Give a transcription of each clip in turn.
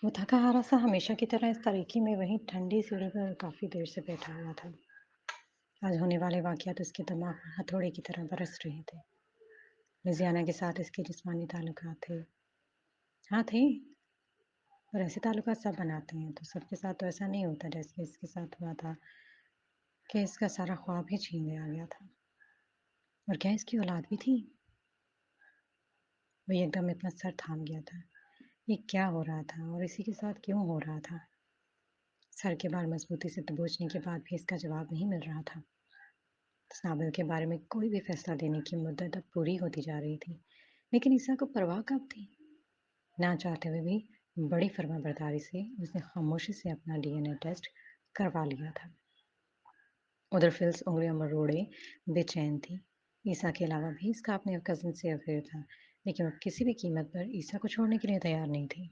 वो थका-हारा सा हमेशा की तरह इस तारीकी में वहीं ठंडी सीढ़ी पर काफ़ी देर से बैठा हुआ था। आज होने वाले वाक़यात उसके दिमाग में हथौड़े की तरह बरस रहे थे। लुज़ियाना के साथ इसके जिस्मानी ताल्लुकात थे। हाँ, थे, पर ऐसे ताल्लुकात सब बनाते हैं, तो सबके साथ तो ऐसा नहीं होता जैसे इसके साथ हुआ था कि इसका सारा ख्वाब ही छीन लिया गया था। और क्या इसकी औलाद भी थी? वो एकदम इतना सर थाम गया था। ये क्या हो रहा था और इसी के साथ क्यों हो रहा था? सर के बाल मज़बूती से दबोचने के बाद भी इसका जवाब नहीं मिल रहा था। स्नाबल के बारे में कोई भी फैसला देने की मुद्दत अब पूरी होती जा रही थी, लेकिन ईसा को परवाह कब थी? ना चाहते हुए भी बड़ी फर्माबरदारी से उसने खामोशी से अपना डीएनए टेस्ट करवा लिया था। उधर फिल्स उंगलियां मरोड़े बेचैन थी। ईसा के अलावा भी इसका अपने कजिन से अफेयर था, लेकिन वो किसी भी कीमत पर ईसा को छोड़ने के लिए तैयार नहीं थी।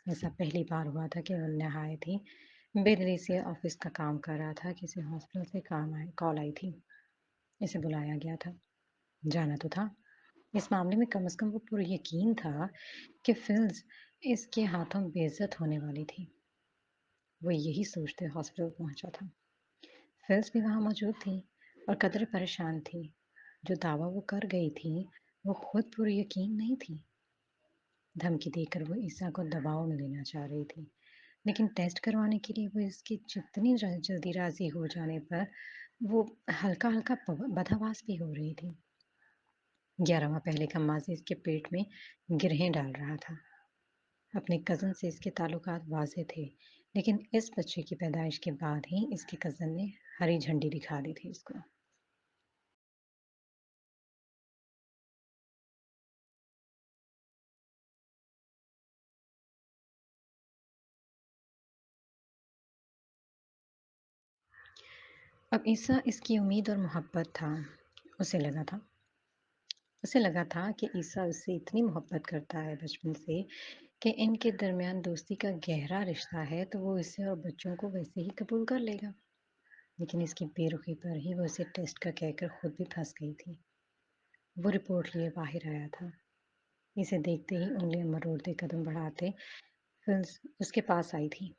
ऐसा पहली बार हुआ था कि वो नहायत ही बेदिली से ऑफिस का काम कर रहा था। किसी हॉस्पिटल से कॉल आई थी। इसे बुलाया गया था, जाना तो था। इस मामले में कम से कम वो पूरा यकीन था कि फिल्स इसके हाथों बेइज्जत होने वाली थी। वो यही सोचते हॉस्पिटल पहुंचा था। फिल्स भी वहां मौजूद थी और कदरे परेशान थी। जो दावा वो कर गई थी वो खुद पूरी यकीन नहीं थी। धमकी देकर वो ईसा को दबाव में लेना चाह रही थी, लेकिन टेस्ट करवाने के लिए वो इसकी जितनी जल्दी राजी हो जाने पर वो हल्का हल्का बदहवास भी हो रही थी। 11वां पहले का माज़ी इसके पेट में गिरहें डाल रहा था। अपने कज़न से इसके ताल्लुकात वाज़ेह थे, लेकिन इस बच्चे की पैदाइश के बाद ही इसके कज़न ने हरी झंडी दिखा दी थी इसको। अब ईसा इसकी उम्मीद और मोहब्बत था। उसे लगा था उसे लगा था कि ईसा उससे इतनी मोहब्बत करता है बचपन से कि इनके दरमियान दोस्ती का गहरा रिश्ता है, तो वो इसे और बच्चों को वैसे ही कबूल कर लेगा। लेकिन इसकी बेरुखी पर ही वो इसे टेस्ट का कहकर खुद भी फंस गई थी। वो रिपोर्ट लिए बाहर आया था। इसे देखते ही उंगलियां मरोड़ते कदम बढ़ाते फिल्स उसके पास आई थी।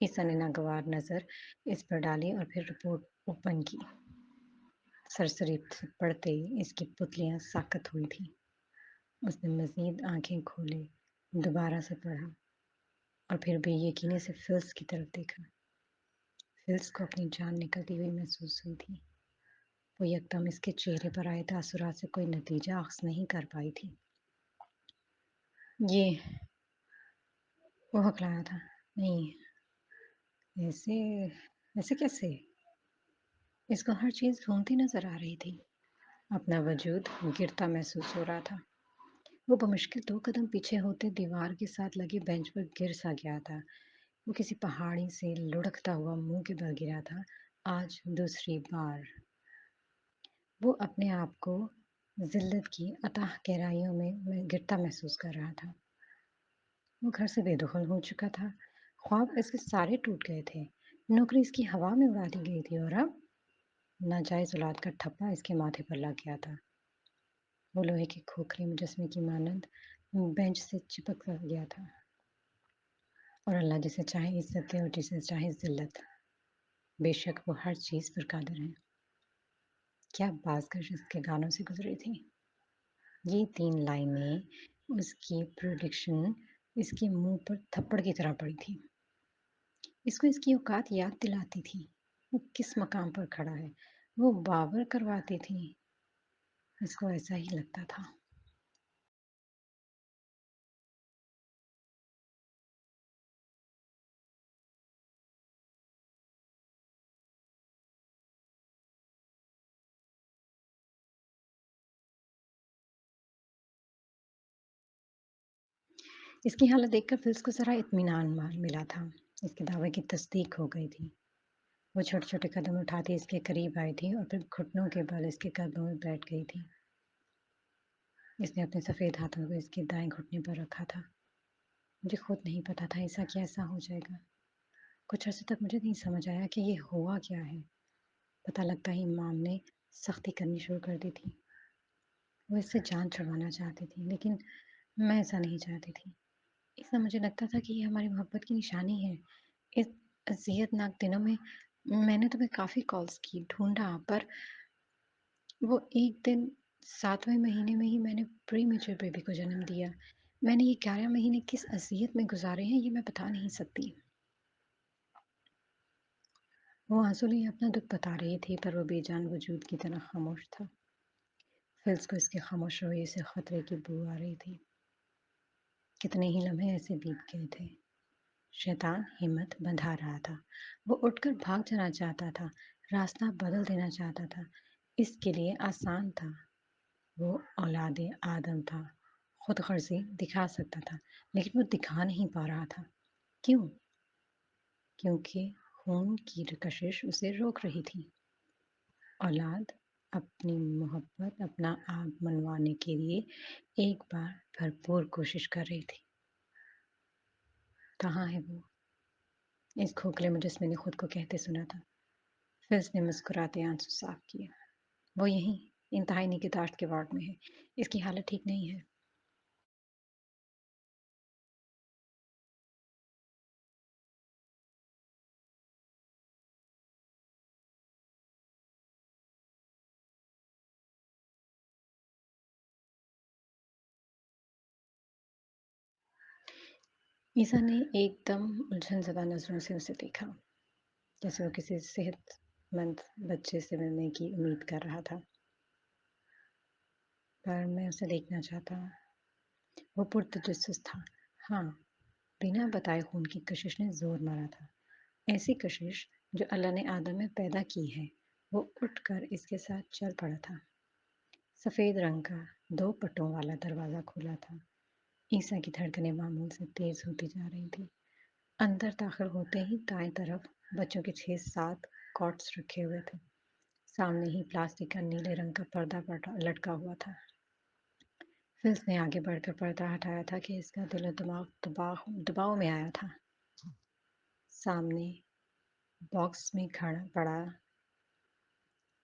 ईसा ने नागवार नजर इस पर डाली और फिर रिपोर्ट ओपन की। सरसरी से पढ़ते इसकी पुतलियां साकत हुई थी। उसने मजीद आंखें खोले, दोबारा से पढ़ा और फिर बेयकीनी से फिल्स की तरफ देखा। फिल्स को अपनी जान निकलती हुई महसूस हुई थी। वो यकदम इसके चेहरे पर आए तासुरात से कोई नतीजा अख्ज़ नहीं कर पाई थी। ये वो हकलाया था। नहीं, ऐसे ऐसे कैसे? इसको हर चीज़ ढूंढती नजर आ रही थी। अपना वजूद गिरता महसूस हो रहा था। वो बमुश्किल 2 कदम पीछे होते दीवार के साथ लगे बेंच पर गिर सा गया था। वो किसी पहाड़ी से लुढ़कता हुआ मुंह के बल गिरा था। आज दूसरी बार वो अपने आप को ज़िल्लत की अथाह गहराइयों में गिरता महसूस कर रहा था। वो घर से बेदखल हो चुका था। ख्वाब इसके सारे टूट गए थे। नौकरी इसकी हवा में उड़ा दी गई थी और अब नाजायज़ औलाद का ठप्पा इसके माथे पर लग गया था। वो लोहे के खोखले मुजस्मे की मानंद बेंच से चिपक कर गया था। और अल्लाह जिसे चाहे इज्जत दे और जिसे चाहे ज़िल्लत। बेशक वो हर चीज़ पर कादिर है। क्या बाज़गश इसके गानों से गुज़री थी। ये 3 लाइनें उसकी प्रेडिक्शन इसके मुँह पर थप्पड़ की तरह पड़ी थी। इसको इसकी औकात याद दिलाती थी। वो किस मकाम पर खड़ा है। वो बावर करवाती थी। इसको ऐसा ही लगता था। इसकी हालत देखकर फिल्स को ज़रा इत्मीनान मिला था। इसके दावे की तस्दीक हो गई थी। वो छोटे-छोटे कदम उठाती इसके करीब आई थी और फिर घुटनों के बल इसके कदमों में बैठ गई थी। इसने अपने सफ़ेद हाथों को इसके दाएं घुटने पर रखा था। मुझे खुद नहीं पता था ऐसा कि ऐसा हो जाएगा। कुछ अर्से तक मुझे नहीं समझ आया कि ये हुआ क्या है। पता लगता ही इमाम ने सख्ती करनी शुरू कर दी थी। वो इससे जान छुड़वाना चाहती थी, लेकिन मैं ऐसा नहीं चाहती थी। ऐसा मुझे लगता था कि ये हमारी मोहब्बत की निशानी है। इस अज़ियतनाक दिनों में मैंने तुम्हें काफ़ी कॉल्स की, ढूँढा, पर वो एक दिन 7वें महीने में ही मैंने प्रीमेच्योर बेबी को जन्म दिया। मैंने ये 11 महीने किस अज़ियत में गुज़ारे हैं, ये मैं बता नहीं सकती। वो आँसू लिए अपना दुःख बता रही थी, पर वो बेजान वजूद की तरह खामोश था। फिल्स को इसके खामोश रवैये से खतरे की बू आ रही थी। कितने ही लम्हे ऐसे बीत गए थे। शैतान हिम्मत बंधा रहा था। वो उठकर भाग जाना चाहता था, रास्ता बदल देना चाहता था। इसके लिए आसान था। वो औलादे आदम था, खुद गर्जी दिखा सकता था, लेकिन वो दिखा नहीं पा रहा था। क्यों? क्योंकि खून की कशिश उसे रोक रही थी। औलाद अपनी मोहब्बत अपना आप मनवाने के लिए एक बार भरपूर कोशिश कर रही थी। कहाँ है वो? इस खोखले मुजस्मे ने खुद को कहते सुना था। फिर उसने मुस्कुराते आंसू साफ किए। वो यहीं इंतहाई निगहदाश्त के वार्ड में है। इसकी हालत ठीक नहीं है। ईसा ने एकदम उलझन ज़दा नज़रों से उसे देखा, जैसे वो किसी सेहतमंद बच्चे से मिलने की उम्मीद कर रहा था। पर मैं उसे देखना चाहता हूँ। वो पुरतजस्सुस था। हाँ, बिना बताए खून की कशिश ने जोर मारा था। ऐसी कशिश जो अल्लाह ने आदम में पैदा की है। वो उठकर इसके साथ चल पड़ा था। सफ़ेद रंग का 2 पटों वाला दरवाज़ा खुला था। ईसा की धड़कनें मामूल से तेज़ होती जा रही थी। अंदर दाखिल होते ही दाएं तरफ बच्चों के 6-7 कॉट्स रखे हुए थे। सामने ही प्लास्टिक का नीले रंग का पर्दा लटका हुआ था। फिर उसने आगे बढ़कर पर्दा हटाया था कि इसका दिल और दिमाग दबाव में आया था। सामने बॉक्स में खड़ा पड़ा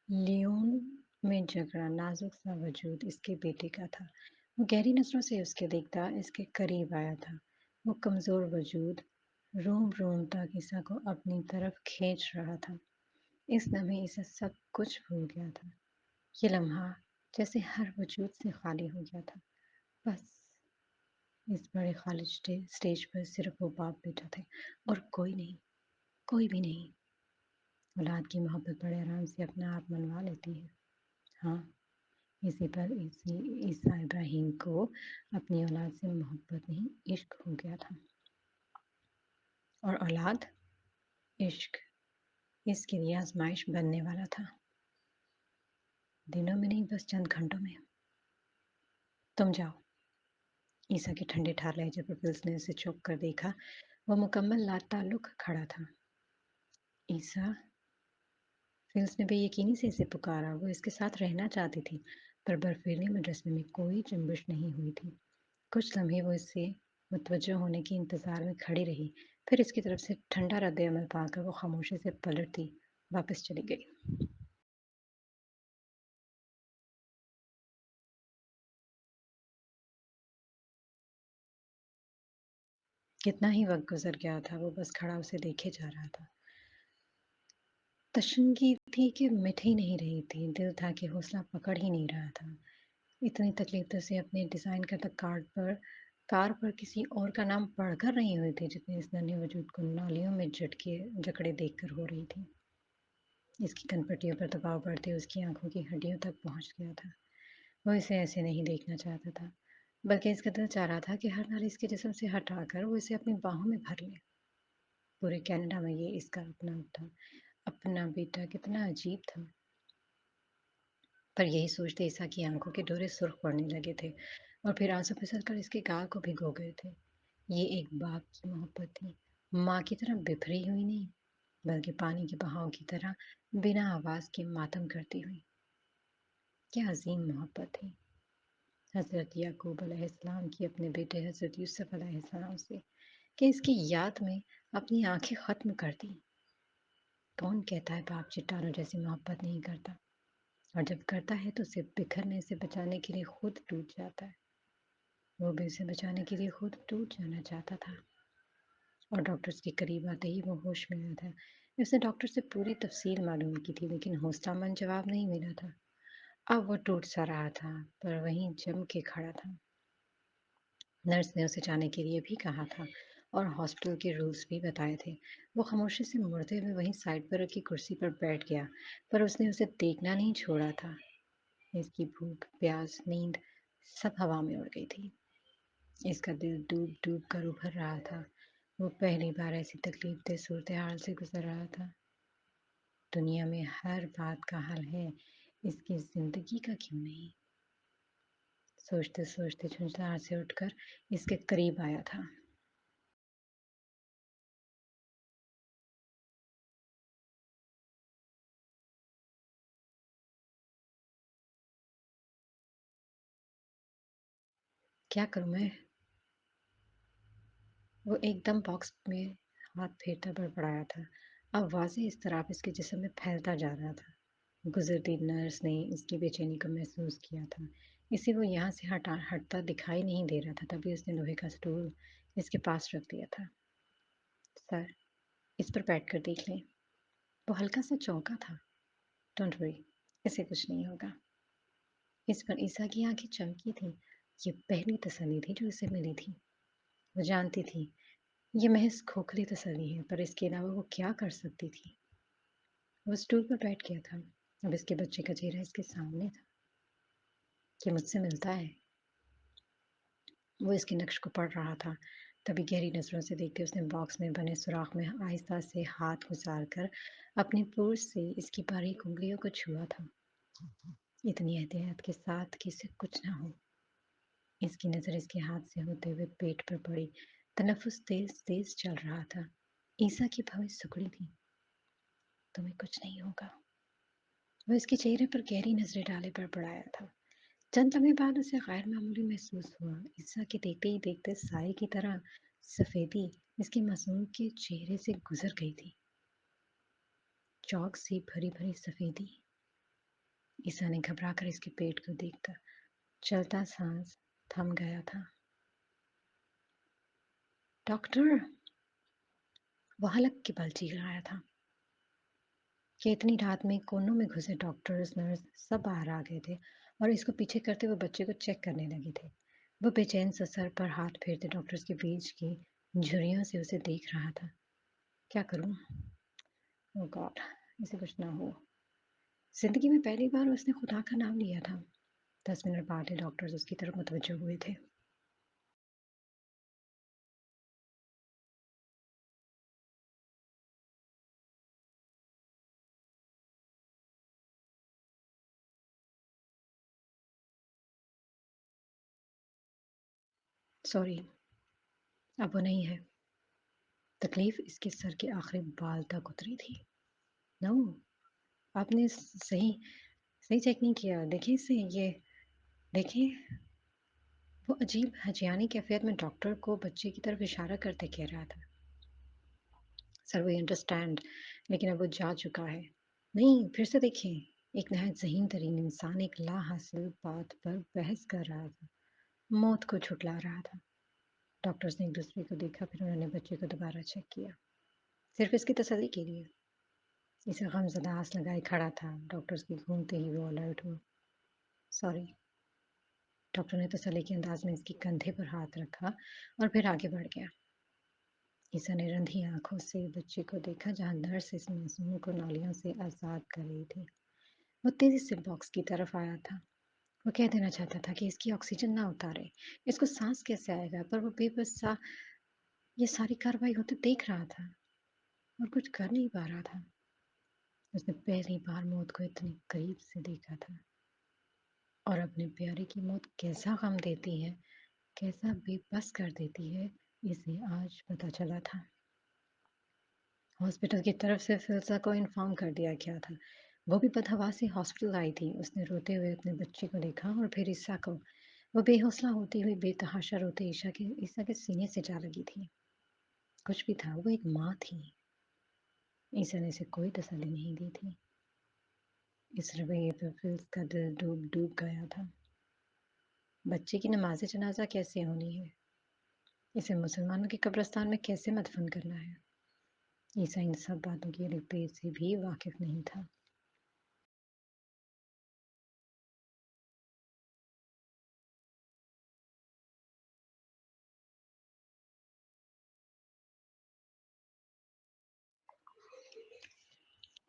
लियोन में जकड़ा नाजुक सा वजूद इसके बेटे का था। वो गहरी नजरों से उसके देखता इसके करीब आया था। वो कमज़ोर वजूद रोम रोम तक ईसा को अपनी तरफ खींच रहा था। इस लम्हे इसे सब कुछ भूल गया था। ये लम्हा जैसे हर वजूद से खाली हो गया था। बस इस बड़े खाली स्टेज पर सिर्फ वो बाप बेटा थे और कोई नहीं, कोई भी नहीं। औलाद की मोहब्बत बड़े आराम से अपना आप मनवा लेती है। हाँ, इसी पर ईसा इब्राहिम को अपनी औलाद से मोहब्बत नहीं इश्क हो गया था। और औलाद इश्क इसके लिए आजमाइश बनने वाला था। दिनों में नहीं, बस चंद घंटों में। तुम जाओ। ईसा के ठंडे ठार लहजे पर फिल्स ने उसे चौंक कर देखा। वह मुकम्मल लाताल्लुक खड़ा था। ईसा, फिल्स ने बेयकीनी से इसे पुकारा। वो इसके साथ रहना चाहती थी, पर बर्फीले मुजस्मे में कोई जुम्बिश नहीं हुई थी। कुछ लम्हे वो इससे मुतवज्जो होने के इंतज़ार में खड़ी रही। फिर इसकी तरफ से ठंडा रद्द-ए-अमल पाकर वो खामोशी से पलटती वापस चली गई। कितना ही वक़्त गुज़र गया था, वो बस खड़ा उसे देखे जा रहा था। तशंगी थी कि मिट ही नहीं रही थी, दिल था कि हौसला पकड़ ही नहीं रहा था। इतनी तकलीफ तो उसे अपने डिज़ाइन करदा कार पर किसी और का नाम पढ़कर नहीं हुई थी, जितनी इस नन्हे वजूद को नालियों में जकड़े देखकर हो रही थी। इसकी कनपटियों पर दबाव बढ़ते उसकी आंखों की हड्डियों तक पहुंच गया था। वो इसे ऐसे नहीं देखना चाहता था, बल्कि इसका दिल चाह रहा था कि हर नाल इसके जिस्म से हटाकर वो इसे अपनी बाहों में भर ले। पूरे कनाडा में ये इसका अपना था, अपना बेटा। कितना अजीब था। पर यही सोचते ईसा की आंखों के डोरे सुर्ख पड़ने लगे थे और फिर आंसू फिसल कर इसके गाल को भिगो गए थे। ये एक बाप की मोहब्बत थी, माँ की तरह बिखरी हुई नहीं, बल्कि पानी के बहाव की तरह बिना आवाज के मातम करती हुई। क्या अजीम मोहब्बत थी हज़रत याकूब अलैहिस्सलाम की अपने बेटे हज़रत यूसुफ अलैहिस्सलाम से, कि इसकी याद में अपनी आंखें ख़त्म कर दी। कौन कहता है बाप चट्टानों जैसी मोहब्बत नहीं करता, और जब करता है तो उसे बिखरने से बचाने के लिए खुद टूट जाता है। وہ بھی اسے بچانے کے لیے خود ٹوٹ جانا چاہتا تھا، اور ڈاکٹرز کے قریب آتے ہی وہ ہوش میں آیا تھا۔ اس نے ڈاکٹر سے پوری تفصیل معلوم کی تھی، لیکن حوصلہ مند جواب نہیں ملا تھا۔ اب وہ ٹوٹ سا رہا تھا، پر وہیں جم کے کھڑا تھا۔ نرس نے اسے جانے کے لیے بھی کہا تھا اور ہاسپٹل کے رولز بھی بتائے تھے۔ وہ خاموشی سے مڑتے ہوئے وہیں سائڈ پر رکھی کرسی پر بیٹھ گیا، پر اس نے اسے دیکھنا نہیں چھوڑا تھا۔ اس کی بھوک، پیاس، نیند سب ہوا میں اڑ گئی تھی۔ اس کا دل ڈوب ڈوب کر ابھر رہا تھا۔ وہ پہلی بار ایسی تکلیف دہ صورتحال سے گزر رہا تھا۔ دنیا میں ہر بات کا حل ہے، اس کی زندگی کا کیوں نہیں؟ سوچتے سوچتے جھنجھلاہٹ سے اٹھ کر اس کے قریب آیا تھا۔ کیا کروں میں؟ وہ ایک دم باکس میں ہاتھ پھیرتا بڑبڑایا تھا۔ اب واضح اضطراب اس کے جسم میں پھیلتا جا رہا تھا۔ گزرتی نرس نے اس کی بے چینی کو محسوس کیا تھا، اسے وہ یہاں سے ہٹتا دکھائی نہیں دے رہا تھا۔ تبھی اس نے لوہے کا سٹول اس کے پاس رکھ دیا تھا۔ سر، اس پر بیٹھ کر دیکھ لیں۔ وہ ہلکا سا چونکا تھا۔ ڈونٹ وری، اسے کچھ نہیں ہوگا۔ اس پر عیسیٰ کی آنکھیں چمکی تھیں۔ یہ پہلی تسلی تھی جو اسے ملی تھی۔ وہ جانتی تھی یہ محض کھوکھلی تسلی ہے، پر اس کے علاوہ وہ کیا کر سکتی تھی؟ وہ اسٹول پر بیٹھ گیا تھا۔ اب اس کے بچے کا چہرہ اس کے سامنے تھا۔ کہ مجھ سے ملتا ہے؟ وہ اس کے نقش کو پڑھ رہا تھا۔ تبھی گہری نظروں سے دیکھتے اس نے باکس میں بنے سوراخ میں آہستہ سے ہاتھ گزار کر اپنی پورس سے اس کی باریک انگلیوں کو چھوا تھا، اتنی احتیاط کے ساتھ کہ اسے کچھ نہ ہو۔ اس کی نظر اس کے ہاتھ سے ہوتے ہوئے پیٹ پر پڑی۔ تنفس تیز تیز چل رہا تھا۔ عیسیٰ کی بھویں سکڑی تھی۔ تمہیں کچھ نہیں ہوگا۔ وہ اس کے چہرے پر گہری نظریں ڈالے بڑبڑایا تھا۔ چند لمحے بعد اسے غیر معمولی محسوس ہوا۔ عیسیٰ کے دیکھتے ہی دیکھتے سائے کی طرح سفیدی اس کے معصوم کے چہرے سے گزر گئی تھی۔ چاک سی بھری بھری سفیدی۔ عیسیٰ نے گھبرا کر اس کے پیٹ کو دیکھ کر چلتا سانس تھم گیا تھا۔ ڈاکٹر! وہ حلق کے بل چیخ رہا تھا کہ اتنی رات میں کونوں میں گھسے ڈاکٹرز، نرس سب باہر آ گئے تھے اور اس کو پیچھے کرتے ہوئے بچے کو چیک کرنے لگے تھے۔ وہ بے چین سا سر پر ہاتھ پھیرتے ڈاکٹرز کے بیچ کی جھریوں سے اسے دیکھ رہا تھا۔ کیا کروں؟ او گاڈ، اسے کچھ نہ ہو۔ زندگی میں پہلی بار اس نے خدا کا نام لیا تھا۔ 10 منٹ بعد ہی ڈاکٹرز اس کی طرف متوجہ ہوئے تھے۔ سوری، اب وہ نہیں ہے۔ تکلیف اس کے سر کے آخری بال تک اتری تھی۔ نو، آپ نے صحیح صحیح چیک نہیں کیا۔ دیکھیں اسے، یہ دیکھیں۔ وہ عجیب ہجیانی کیفیت میں ڈاکٹر کو بچے کی طرف اشارہ کرتے کہہ رہا تھا۔ سر، وی انڈرسٹینڈ، لیکن اب وہ جا چکا ہے۔ نہیں، پھر سے دیکھیں۔ ایک نہایت ذہین ترین انسان ایک لا حاصل بات پر بحث کر رہا تھا، موت کو جھٹلا رہا تھا۔ ڈاکٹرز نے ایک دوسرے کو دیکھا، پھر انہوں نے بچے کو دوبارہ چیک کیا، صرف اس کی تسلی کے لیے۔ اسے غمزدہ آنس لگائے کھڑا تھا۔ ڈاکٹرز کی گھومتے ہی وہ الرٹ ہوا۔ سوری۔ ڈاکٹر نے تسلی کے انداز میں اس کے کندھے پر ہاتھ رکھا اور پھر آگے بڑھ گیا۔ عیسیٰ نے رندھی آنکھوں سے بچے کو دیکھا جہاں نرس اس معصوم کو نالیوں سے آزاد کر رہی تھی۔ وہ تیزی سے باکس کی طرف آیا تھا۔ وہ کہہ دینا چاہتا تھا کہ اس کی آکسیجن نہ اتارے، اس کو سانس کیسے آئے گا، پر وہ بے بس سا یہ ساری کاروائی ہوتے دیکھ رہا تھا اور کچھ کر نہیں پا رہا تھا۔ اس نے پہلی بار موت کو اتنی قریب سے دیکھا تھا، اور اپنے پیارے کی موت کیسا غم دیتی ہے، کیسا بے بس کر دیتی ہے، اسے آج پتہ چلا تھا۔ ہاسپٹل کی طرف سے فلزا کو انفارم کر دیا گیا تھا۔ وہ بھی بدحواسی ہاسپٹل آئی تھی۔ اس نے روتے ہوئے اپنے بچے کو دیکھا اور پھر عیسیٰ کو۔ وہ بے حوصلہ ہوتی ہوئی بے تحاشا روتے عیسیٰ کے سینے سے جا لگی تھی۔ کچھ بھی تھا، وہ ایک ماں تھی۔ عیسیٰ نے اسے کوئی تسلی نہیں دی تھی۔ اس رویے پر فلز کا دل ڈوب ڈوب گیا تھا۔ بچے کی نماز جنازہ کیسے ہونی ہے؟ اسے مسلمانوں کے قبرستان میں کیسے مدفن کرنا ہے؟ عیسیٰ ان سب باتوں کی الف بے سے بھی واقف نہیں تھا۔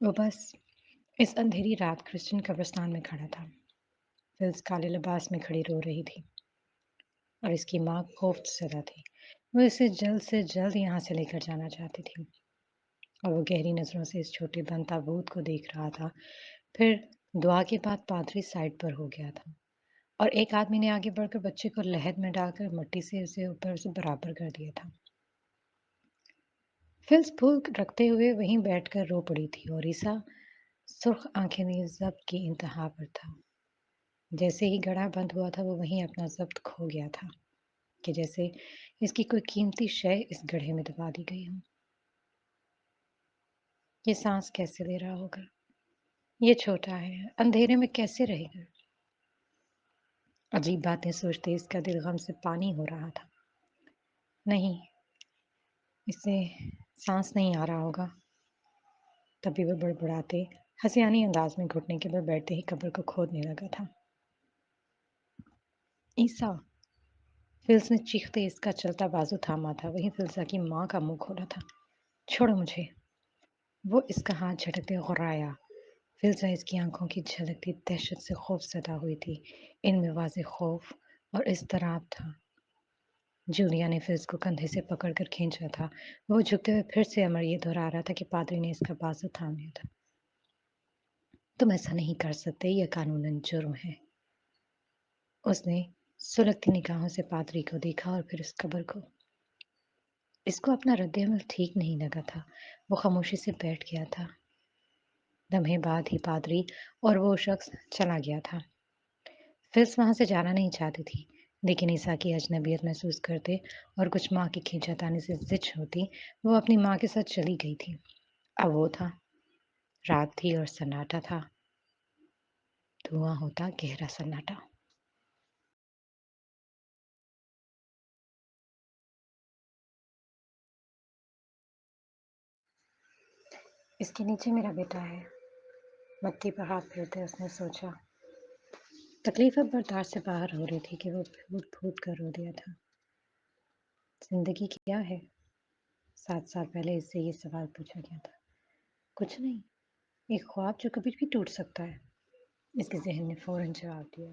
وہ بس اس اندھیری رات کرسچن قبرستان میں کھڑا تھا۔ فلس کالے لباس میں کھڑی رو رہی تھی اور اس کی ماں خوف زدہ تھی۔ وہ اسے جلد سے جلد یہاں سے لے کر جانا چاہتی تھی اور وہ گہری نظروں سے اس چھوٹے بند تابوت کو دیکھ رہا تھا۔ پھر دعا کے بعد پادری سائڈ پر ہو گیا تھا اور ایک آدمی نے آگے بڑھ کر بچے کو لحد میں ڈال کر مٹی سے اسے اوپر سے برابر کر دیا تھا۔ فلس پھول رکھتے ہوئے وہیں بیٹھ کر رو پڑی تھی اور عیسیٰ سرخ آنکھیں لیے ضبط کی انتہا پر تھا۔ جیسے ہی گڑھا بند ہوا تھا وہ وہیں اپنا ضبط کھو گیا تھا کہ جیسے اس کی کوئی قیمتی شے اس گڑھے میں دبا دی گئی ہو۔ یہ سانس کیسے لے رہا ہوگا؟ یہ چھوٹا ہے، اندھیرے میں کیسے رہے گا؟ عجیب باتیں سوچتے اس کا دل غم سے پانی ہو رہا تھا۔ نہیں، اسے سانس نہیں آ رہا ہوگا۔ تبھی وہ بڑبڑاتے ہسیانی انداز میں گھٹنے کے بل بیٹھتے ہی قبر کو کھودنے لگا تھا۔ عیسیٰ! فلس نے چیختے اس کا چلتا بازو تھاما تھا۔ وہیں فلسا کی ماں کا منہ کھولا تھا۔ چھوڑو مجھے! وہ اس کا ہاتھ جھٹکتے غرایا۔ فلسا اس کی آنکھوں کی جھلکتی دہشت سے خوف زدہ ہوئی تھی۔ ان میں واضح خوف اور اضطراب تھا۔ جولیا نے فلس کو کندھے سے پکڑ کر کھینچا تھا۔ وہ جھکتے ہوئے پھر سے امر یہ دہرا رہا تھا کہ پادری نے اس کا بازو تھام لیا تھا۔ تم ایسا نہیں کر سکتے، یہ قانوناً جرم ہے۔ اس نے سلگتی نگاہوں سے پادری کو دیکھا اور پھر اس قبر کو۔ اس کو اپنا رد عمل ٹھیک نہیں لگا تھا۔ وہ خاموشی سے بیٹھ گیا تھا۔ لمحے بعد ہی پادری اور وہ شخص چلا گیا تھا۔ فلس وہاں سے جانا نہیں چاہتی تھی، لیکن عیسیٰ کی اجنبیت محسوس کرتے اور کچھ ماں کی کھینچا سے زچ ہوتی وہ اپنی ماں کے ساتھ چلی گئی تھی۔ اب وہ تھا، رات تھی اور سناٹا تھا، دھواں ہوتا گہرا سناٹا۔ اس کے نیچے میرا بیٹا ہے، مٹی پر ہاتھ پھیرتے اس نے سوچا۔ تکلیف اب برداشت سے باہر ہو رہی تھی کہ وہ پھوٹ پھوٹ کر رو دیا تھا۔ زندگی کیا ہے؟ 7 سال پہلے اس سے یہ سوال پوچھا گیا تھا۔ کچھ نہیں، ایک خواب جو کبھی بھی ٹوٹ سکتا ہے، اس کے ذہن نے فوراً جواب دیا۔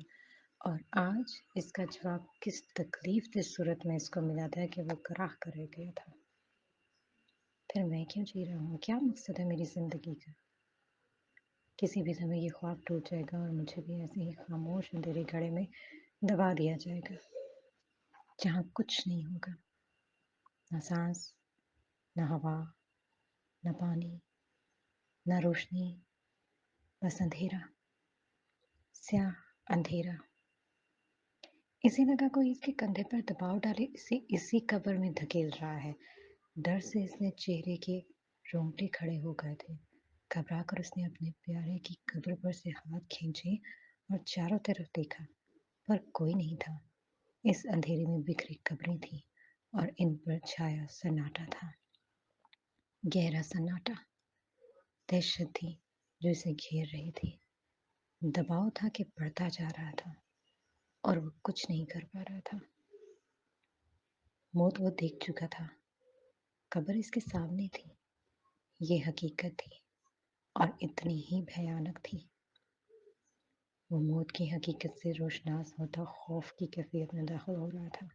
اور آج اس کا جواب کس تکلیف دہ صورت میں اس کو ملا تھا کہ وہ گراہ کر رہ گیا تھا۔ پھر میں کیوں جی رہا ہوں؟ کیا مقصد ہے میری زندگی کا؟ کسی بھی سمے یہ خواب ٹوٹ جائے گا اور مجھے بھی ایسے ہی خاموش اندھیرے گھڑے میں دبا دیا جائے گا، جہاں کچھ نہیں ہوگا، نہ سانس، نہ ہوا، نہ پانی، نہ روشنی، بس اندھیرا، سیاہ اندھیرا۔ اسے لگا کوئی اس کے کندھے پر دباؤ ڈالے اسے اسی قبر میں دھکیل رہا ہے۔ ڈر سے اس نے چہرے کے رونگٹے کھڑے ہو گئے تھے۔ گھبرا کر اس نے اپنے پیارے کی قبر پر سے ہاتھ کھینچے اور چاروں طرف دیکھا، پر کوئی نہیں تھا۔ اس اندھیرے میں بکھری قبریں تھیں اور ان پر چھایا سناٹا تھا، گہرا سناٹا۔ دہشت تھی جو اسے گھیر رہی تھی، دباؤ تھا کہ بڑھتا جا رہا تھا اور وہ کچھ نہیں کر پا رہا تھا۔ موت وہ دیکھ چکا تھا، قبر اس کے سامنے تھی، یہ حقیقت تھی اور اتنی ہی بھیانک تھی۔ وہ موت کی حقیقت سے روشناس ہوتا خوف کی کیفیت میں داخل ہو رہا تھا۔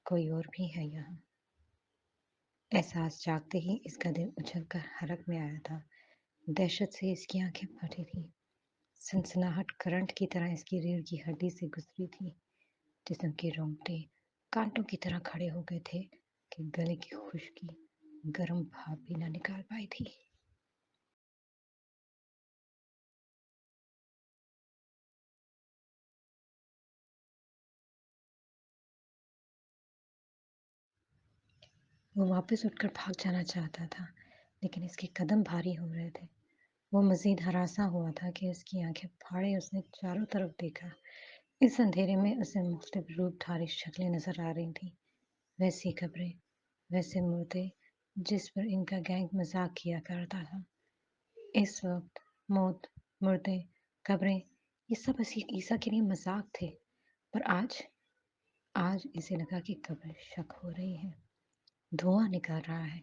کوئی اور بھی ہے یہاں۔ احساس جاگتے ہی اس کا دل اچھل کر حرک میں آیا تھا۔ دہشت سے اس کی آنکھیں پھٹی تھی، سنسناہٹ کرنٹ کی طرح اس کی ریڑھ کی ہڈی سے گزری تھی۔ جسم کے رونگٹے کانٹوں کی طرح کھڑے ہو گئے تھے کہ گلے کی خشکی گرم بھاپ بھی نہ نکال پائی تھی۔ وہ واپس اٹھ کر بھاگ جانا چاہتا تھا، لیکن اس کے قدم بھاری ہو رہے تھے۔ وہ مزید ہراساں ہوا تھا کہ اس کی آنکھیں پھاڑے اس نے چاروں طرف دیکھا۔ इस अंधेरे में उसे मुख्तलिफ रूपधारी शक्लें नजर आ रही थीं। वैसी कब्रें, वैसे मुर्दे जिस पर इनका गैंग मजाक किया करता था। इस वक्त मौत, मुर्दे, कब्रें ये सब ईसा के लिए मजाक थे। पर आज आज इसे लगा कि कब्रें शक हो रही है, धुआं निकाल रहा है।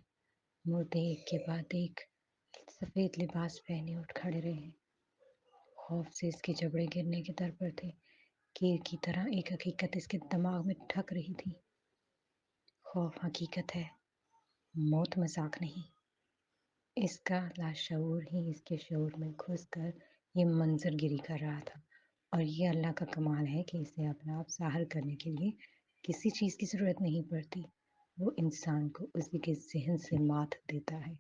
मुर्दे एक के बाद एक सफेद लिबास पहने उठ खड़े रहे। खौफ से इसके जबड़े गिरने के दर पर थे। कीर की तरह एक हकीकत इसके दिमाग में ठक रही थी। खौफ हकीकत है, मौत मजाक नहीं। इसका लाशऊर ही इसके शऊर में घुसकर ये मंजरगिरी कर रहा था। और ये अल्लाह का कमाल है कि इसे अपना आप ज़ाहिर करने के लिए किसी चीज़ की ज़रूरत नहीं पड़ती। वो इंसान को उसी के ज़हन से मात देता है।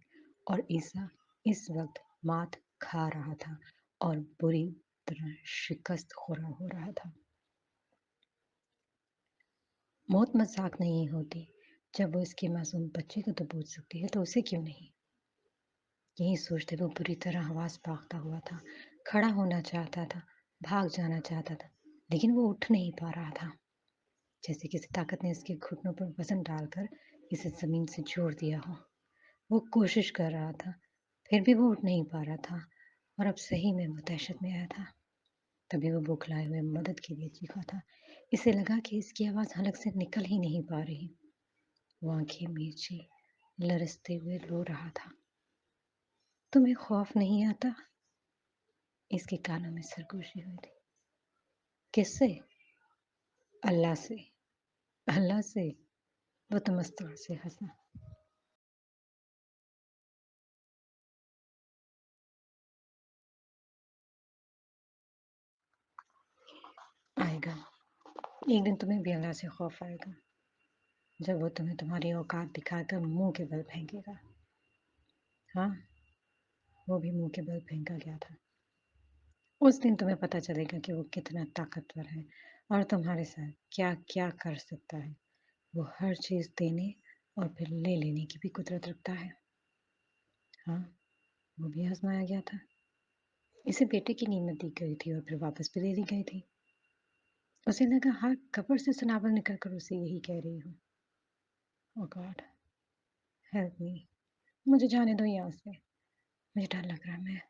और ईसा इस वक्त मात खा रहा था और बुरी तरह शिकस्त खुरा हो रहा था। मौत मजाक नहीं होती। जब वो इसके मासूम बच्चे को तो पूछ सकती है तो उसे क्यों नहीं। यही सोचते वो बुरी तरह हवास भागता हुआ था। खड़ा होना चाहता था, भाग जाना चाहता था, लेकिन वो उठ नहीं पा रहा था। जैसे किसी ताकत ने इसके घुटनों पर वजन डालकर इसे जमीन से जोड़ दिया हो। वो कोशिश कर रहा था, फिर भी वो उठ नहीं पा रहा था। और अब सही में वो दहशत में आया था। तभी वो बौखलाए हुए मदद के लिए चीखा था। इसे लगा कि इसकी आवाज़ हलक से निकल ही नहीं पा रही। वो आंखें मीची, लरसते हुए रो रहा था। तुम्हें खौफ नहीं आता? इसके कानों में सरगोशी हुई थी। किससे? अल्लाह से। अल्लाह से? वो तो मस्तूर से हंसा। आएगा, एक दिन तुम्हें भी अल्लाह से खौफ आएगा, जब वो तुम्हें तुम्हारी औकात दिखाकर मुंह के बल फेंकेगा। हाँ, वो भी मुंह के बल फेंका गया था। उस दिन तुम्हें पता चलेगा कि वो कितना ताकतवर है और तुम्हारे साथ क्या क्या कर सकता है। वो हर चीज़ देने और फिर ले लेने की भी कुदरत रखता है। हाँ, वो भी आजमाया गया था। इसे बेटे की नीमत दी गई थी और फिर वापस भी दे दी गई थी। उसे लगा हर कब्र से सनावल निकल कर उसे यही कह रही हूँ, ओह गॉड हेल्प मी, मुझे जाने दो यहाँ से, मुझे डर लग रहा है,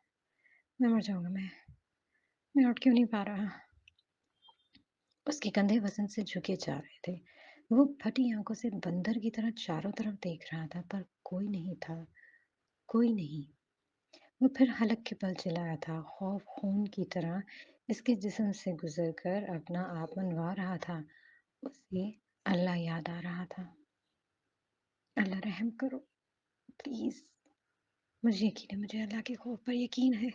मैं मर जाऊंगा, मैं उठ क्यों नहीं पा रहा। उसके कंधे वजन से झुके जा रहे थे। वो फटी आंखों से बंदर की तरह चारों तरफ देख रहा था, पर कोई नहीं था, कोई नहीं। वो फिर हलक के पल चिल्लाया था। खौफ खून की तरह इसके जिस्म से गुजर कर अपना आप मनवा रहा था। उसे अल्लाह याद आ रहा था। अल्लाह रहम करो प्लीज। मुझे यकीन है, मुझे अल्लाह के खौफ पर यकीन है।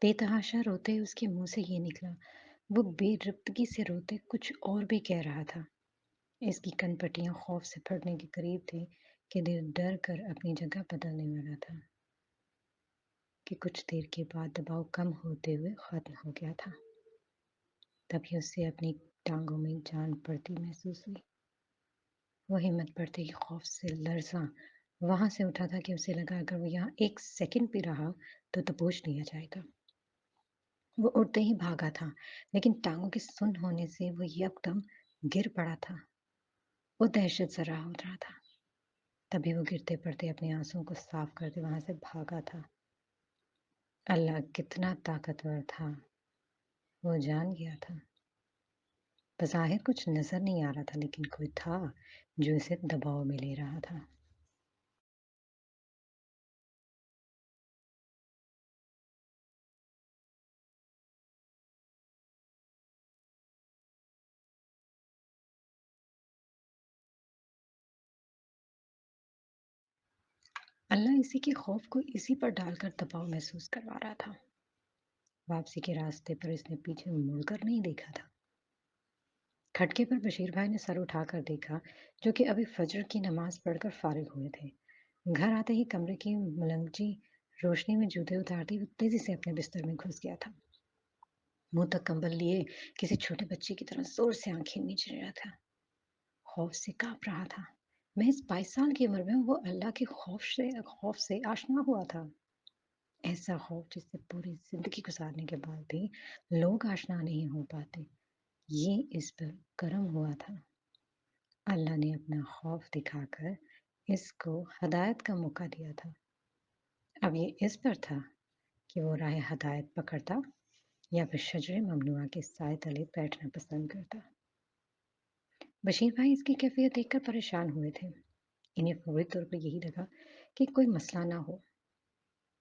बेतहाशा रोते उसके मुंह से ये निकला। वो बेरब्तगी से रोते कुछ और भी कह रहा था। इसकी कनपटियां खौफ से फटने के करीब थी कि दिल डर कर अपनी जगह बदलने वाला था कि कुछ देर के बाद दबाव कम होते हुए खत्म हो गया था। तभी उसे अपनी टांगों में जान पड़ती महसूस हुई। वो हिम्मत पड़ते ही खौफ से लरसा वहां से उठा था कि उसे लगा अगर वो यहाँ एक सेकंड भी रहा तो दबोच लिया जाएगा। वो उड़ते ही भागा था, लेकिन टांगों के सुन्न होने से वो यकदम गिर पड़ा था। वो दहशत से रहा हो रहा था। तभी वो गिरते पड़ते अपने आंसुओं को साफ करते वहां से भागा था। अल्लाह कितना ताकतवर था वो जान गया था। बज़ाहिर कुछ नजर नहीं आ रहा था, लेकिन कोई था जो इसे दबाव में ले रहा था। अल्लाह इसी के खौफ को इसी पर डालकर दबाव महसूस करवा रहा था। वापसी के रास्ते पर इसने पीछे मुड़कर नहीं देखा था। खटके पर बशीर भाई ने सर उठाकर देखा, जो कि अभी फजर की नमाज पढ़कर फारिग हुए थे। घर आते ही कमरे की मुलंगजी रोशनी में जूते उतारते हुए तेजी से अपने बिस्तर में घुस गया था। मुंह तक कंबल लिए किसी छोटे बच्चे की तरह जोर से आंखें मीच रहा था। खौफ से कांप रहा था। महज 22 साल की उम्र में वो अल्लाह के खौफ से आशना हुआ था। ایسا خوف جس سے پوری زندگی گزارنے کے بعد بھی لوگ آشنا نہیں ہو پاتے، یہ اس پر کرم ہوا تھا۔ اللہ نے اپنا خوف دکھا کر اس کو ہدایت کا موقع دیا تھا۔ اب یہ اس پر تھا کہ وہ راہ ہدایت پکڑتا یا پھر شجر ممنوعہ کے سائے تلے بیٹھنا پسند کرتا۔ بشیر بھائی اس کی کیفیت دیکھ کر پریشان ہوئے تھے۔ انہیں فوری طور پر یہی لگا کہ کوئی مسئلہ نہ ہو،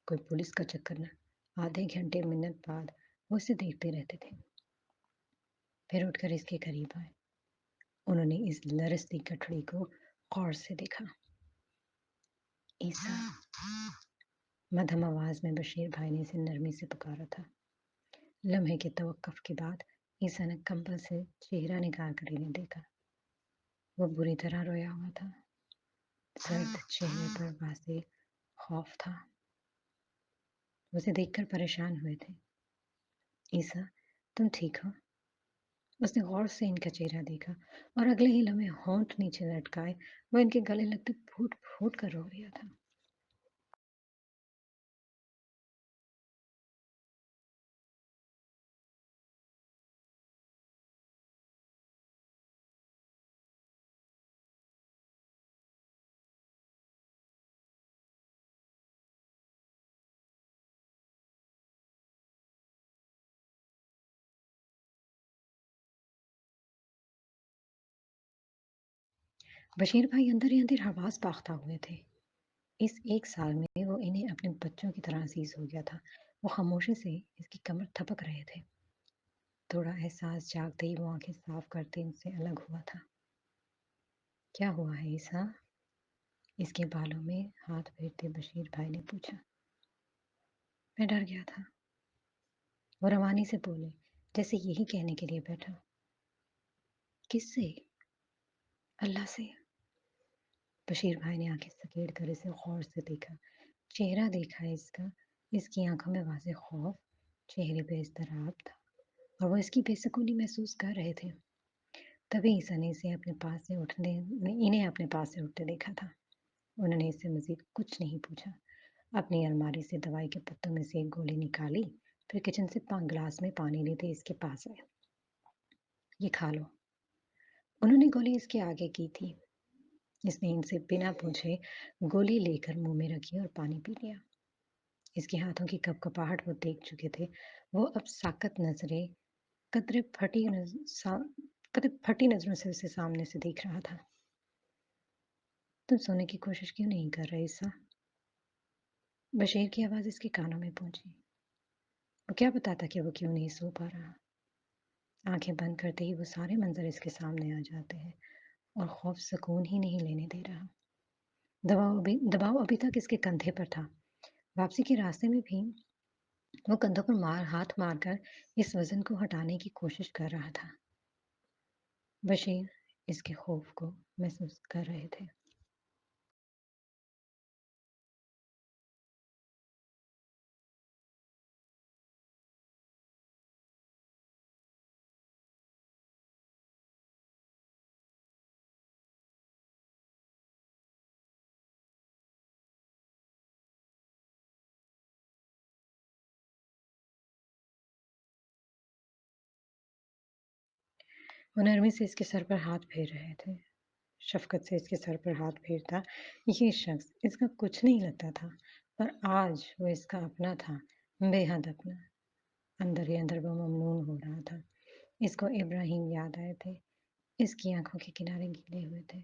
کوئی پولیس کا چکر نہ۔ آدھے گھنٹے منٹ بعد وہ اسے دیکھتے رہتے تھے، پھر اٹھ کر اس کے قریب آئے۔ انہوں نے اس لرزتی گٹھڑی کو غور سے دیکھا۔ عیسیٰ، مدھم آواز میں بشیر بھائی نے اسے نرمی سے پکارا تھا۔ لمحے کے توقف کے بعد عیسیٰ نے کمبل سے چہرہ نکال کر انہیں دیکھا۔ وہ بری طرح رویا ہوا تھا، سرد چہرے پر واضح خوف تھا۔ اسے دیکھ کر پریشان ہوئے تھے۔ عیسیٰ، تم ٹھیک ہو؟ اس نے غور سے ان کا چہرہ دیکھا اور اگلے ہی لمحے ہونٹ نیچے لٹکائے وہ ان کے گلے لگتے پھوٹ پھوٹ کر رو رہا تھا۔ بشیر بھائی اندر ہی اندر حواس باختہ ہوئے تھے۔ اس ایک سال میں وہ انہیں اپنے بچوں کی طرح عزیز ہو گیا تھا۔ وہ خاموشی سے اس کی کمر تھپک رہے تھے۔ تھوڑا احساس جاگتے ہی وہ آنکھیں صاف کرتے ان سے الگ ہوا تھا۔ کیا ہوا ہے عیسیٰ؟ اس کے بالوں میں ہاتھ پھیرتے بشیر بھائی نے پوچھا۔ میں ڈر گیا تھا، وہ روانی سے بولے، جیسے یہی کہنے کے لیے بیٹھا۔ کس سے؟ اللہ سے۔ بشیر بھائی نے آنکھیں سکیڑ کر اسے غور سے دیکھا۔ چہرہ دیکھا اس کا، اس کی آنکھوں میں واضح خوف، چہرے پہ اضطراب تھا اور وہ اس کی بے سکونی محسوس کر رہے تھے۔ تبھی عیسیٰ نے انہیں اپنے پاس سے اٹھتے دیکھا تھا۔ انہوں نے اس سے مزید کچھ نہیں پوچھا۔ اپنی الماری سے دوائی کے پتوں میں سے ایک گولی نکالی، پھر کچن سے گلاس میں پانی لیتے اس کے پاس آئے۔ یہ کھا لو۔ انہوں نے گولی اس کے آگے کی تھی۔ اس نے ان سے بنا پوچھے گولی لے کر منہ میں رکھی اور پانی پی لیا۔ اس کے ہاتھوں کی کپ کپاہٹ وہ دیکھ چکے تھے۔ وہ اب ساکت نظریں قدرے پھٹی نظروں سے اسے سامنے سے دیکھ رہا تھا۔ تم سونے کی کوشش کیوں نہیں کر رہے عیسیٰ؟ بشیر کی آواز اس کے کانوں میں پہنچی۔ وہ کیا بتاتا کہ وہ کیوں نہیں سو پا رہا؟ آنکھیں بند کرتے ہی وہ سارے منظر اس کے سامنے آ جاتے ہیں اور خوف سکون ہی نہیں لینے دے رہا۔ دباؤ ابھی تک اس کے کندھے پر تھا۔ واپسی کے راستے میں بھی وہ کندھوں پر ہاتھ مار کر اس وزن کو ہٹانے کی کوشش کر رہا تھا۔ بشیر اس کے خوف کو محسوس کر رہے تھے۔ وہ نرمی سے اس کے سر پر ہاتھ پھیر رہے تھے، شفقت سے اس کے سر پر ہاتھ پھیرتا یہ شخص اس کا کچھ نہیں لگتا تھا، پر آج وہ اس کا اپنا تھا، بے حد اپنا۔ اندر ہی اندر وہ ممنون ہو رہا تھا۔ اس کو ابراہیم یاد آئے تھے۔ اس کی آنکھوں کے کنارے گیلے ہوئے تھے۔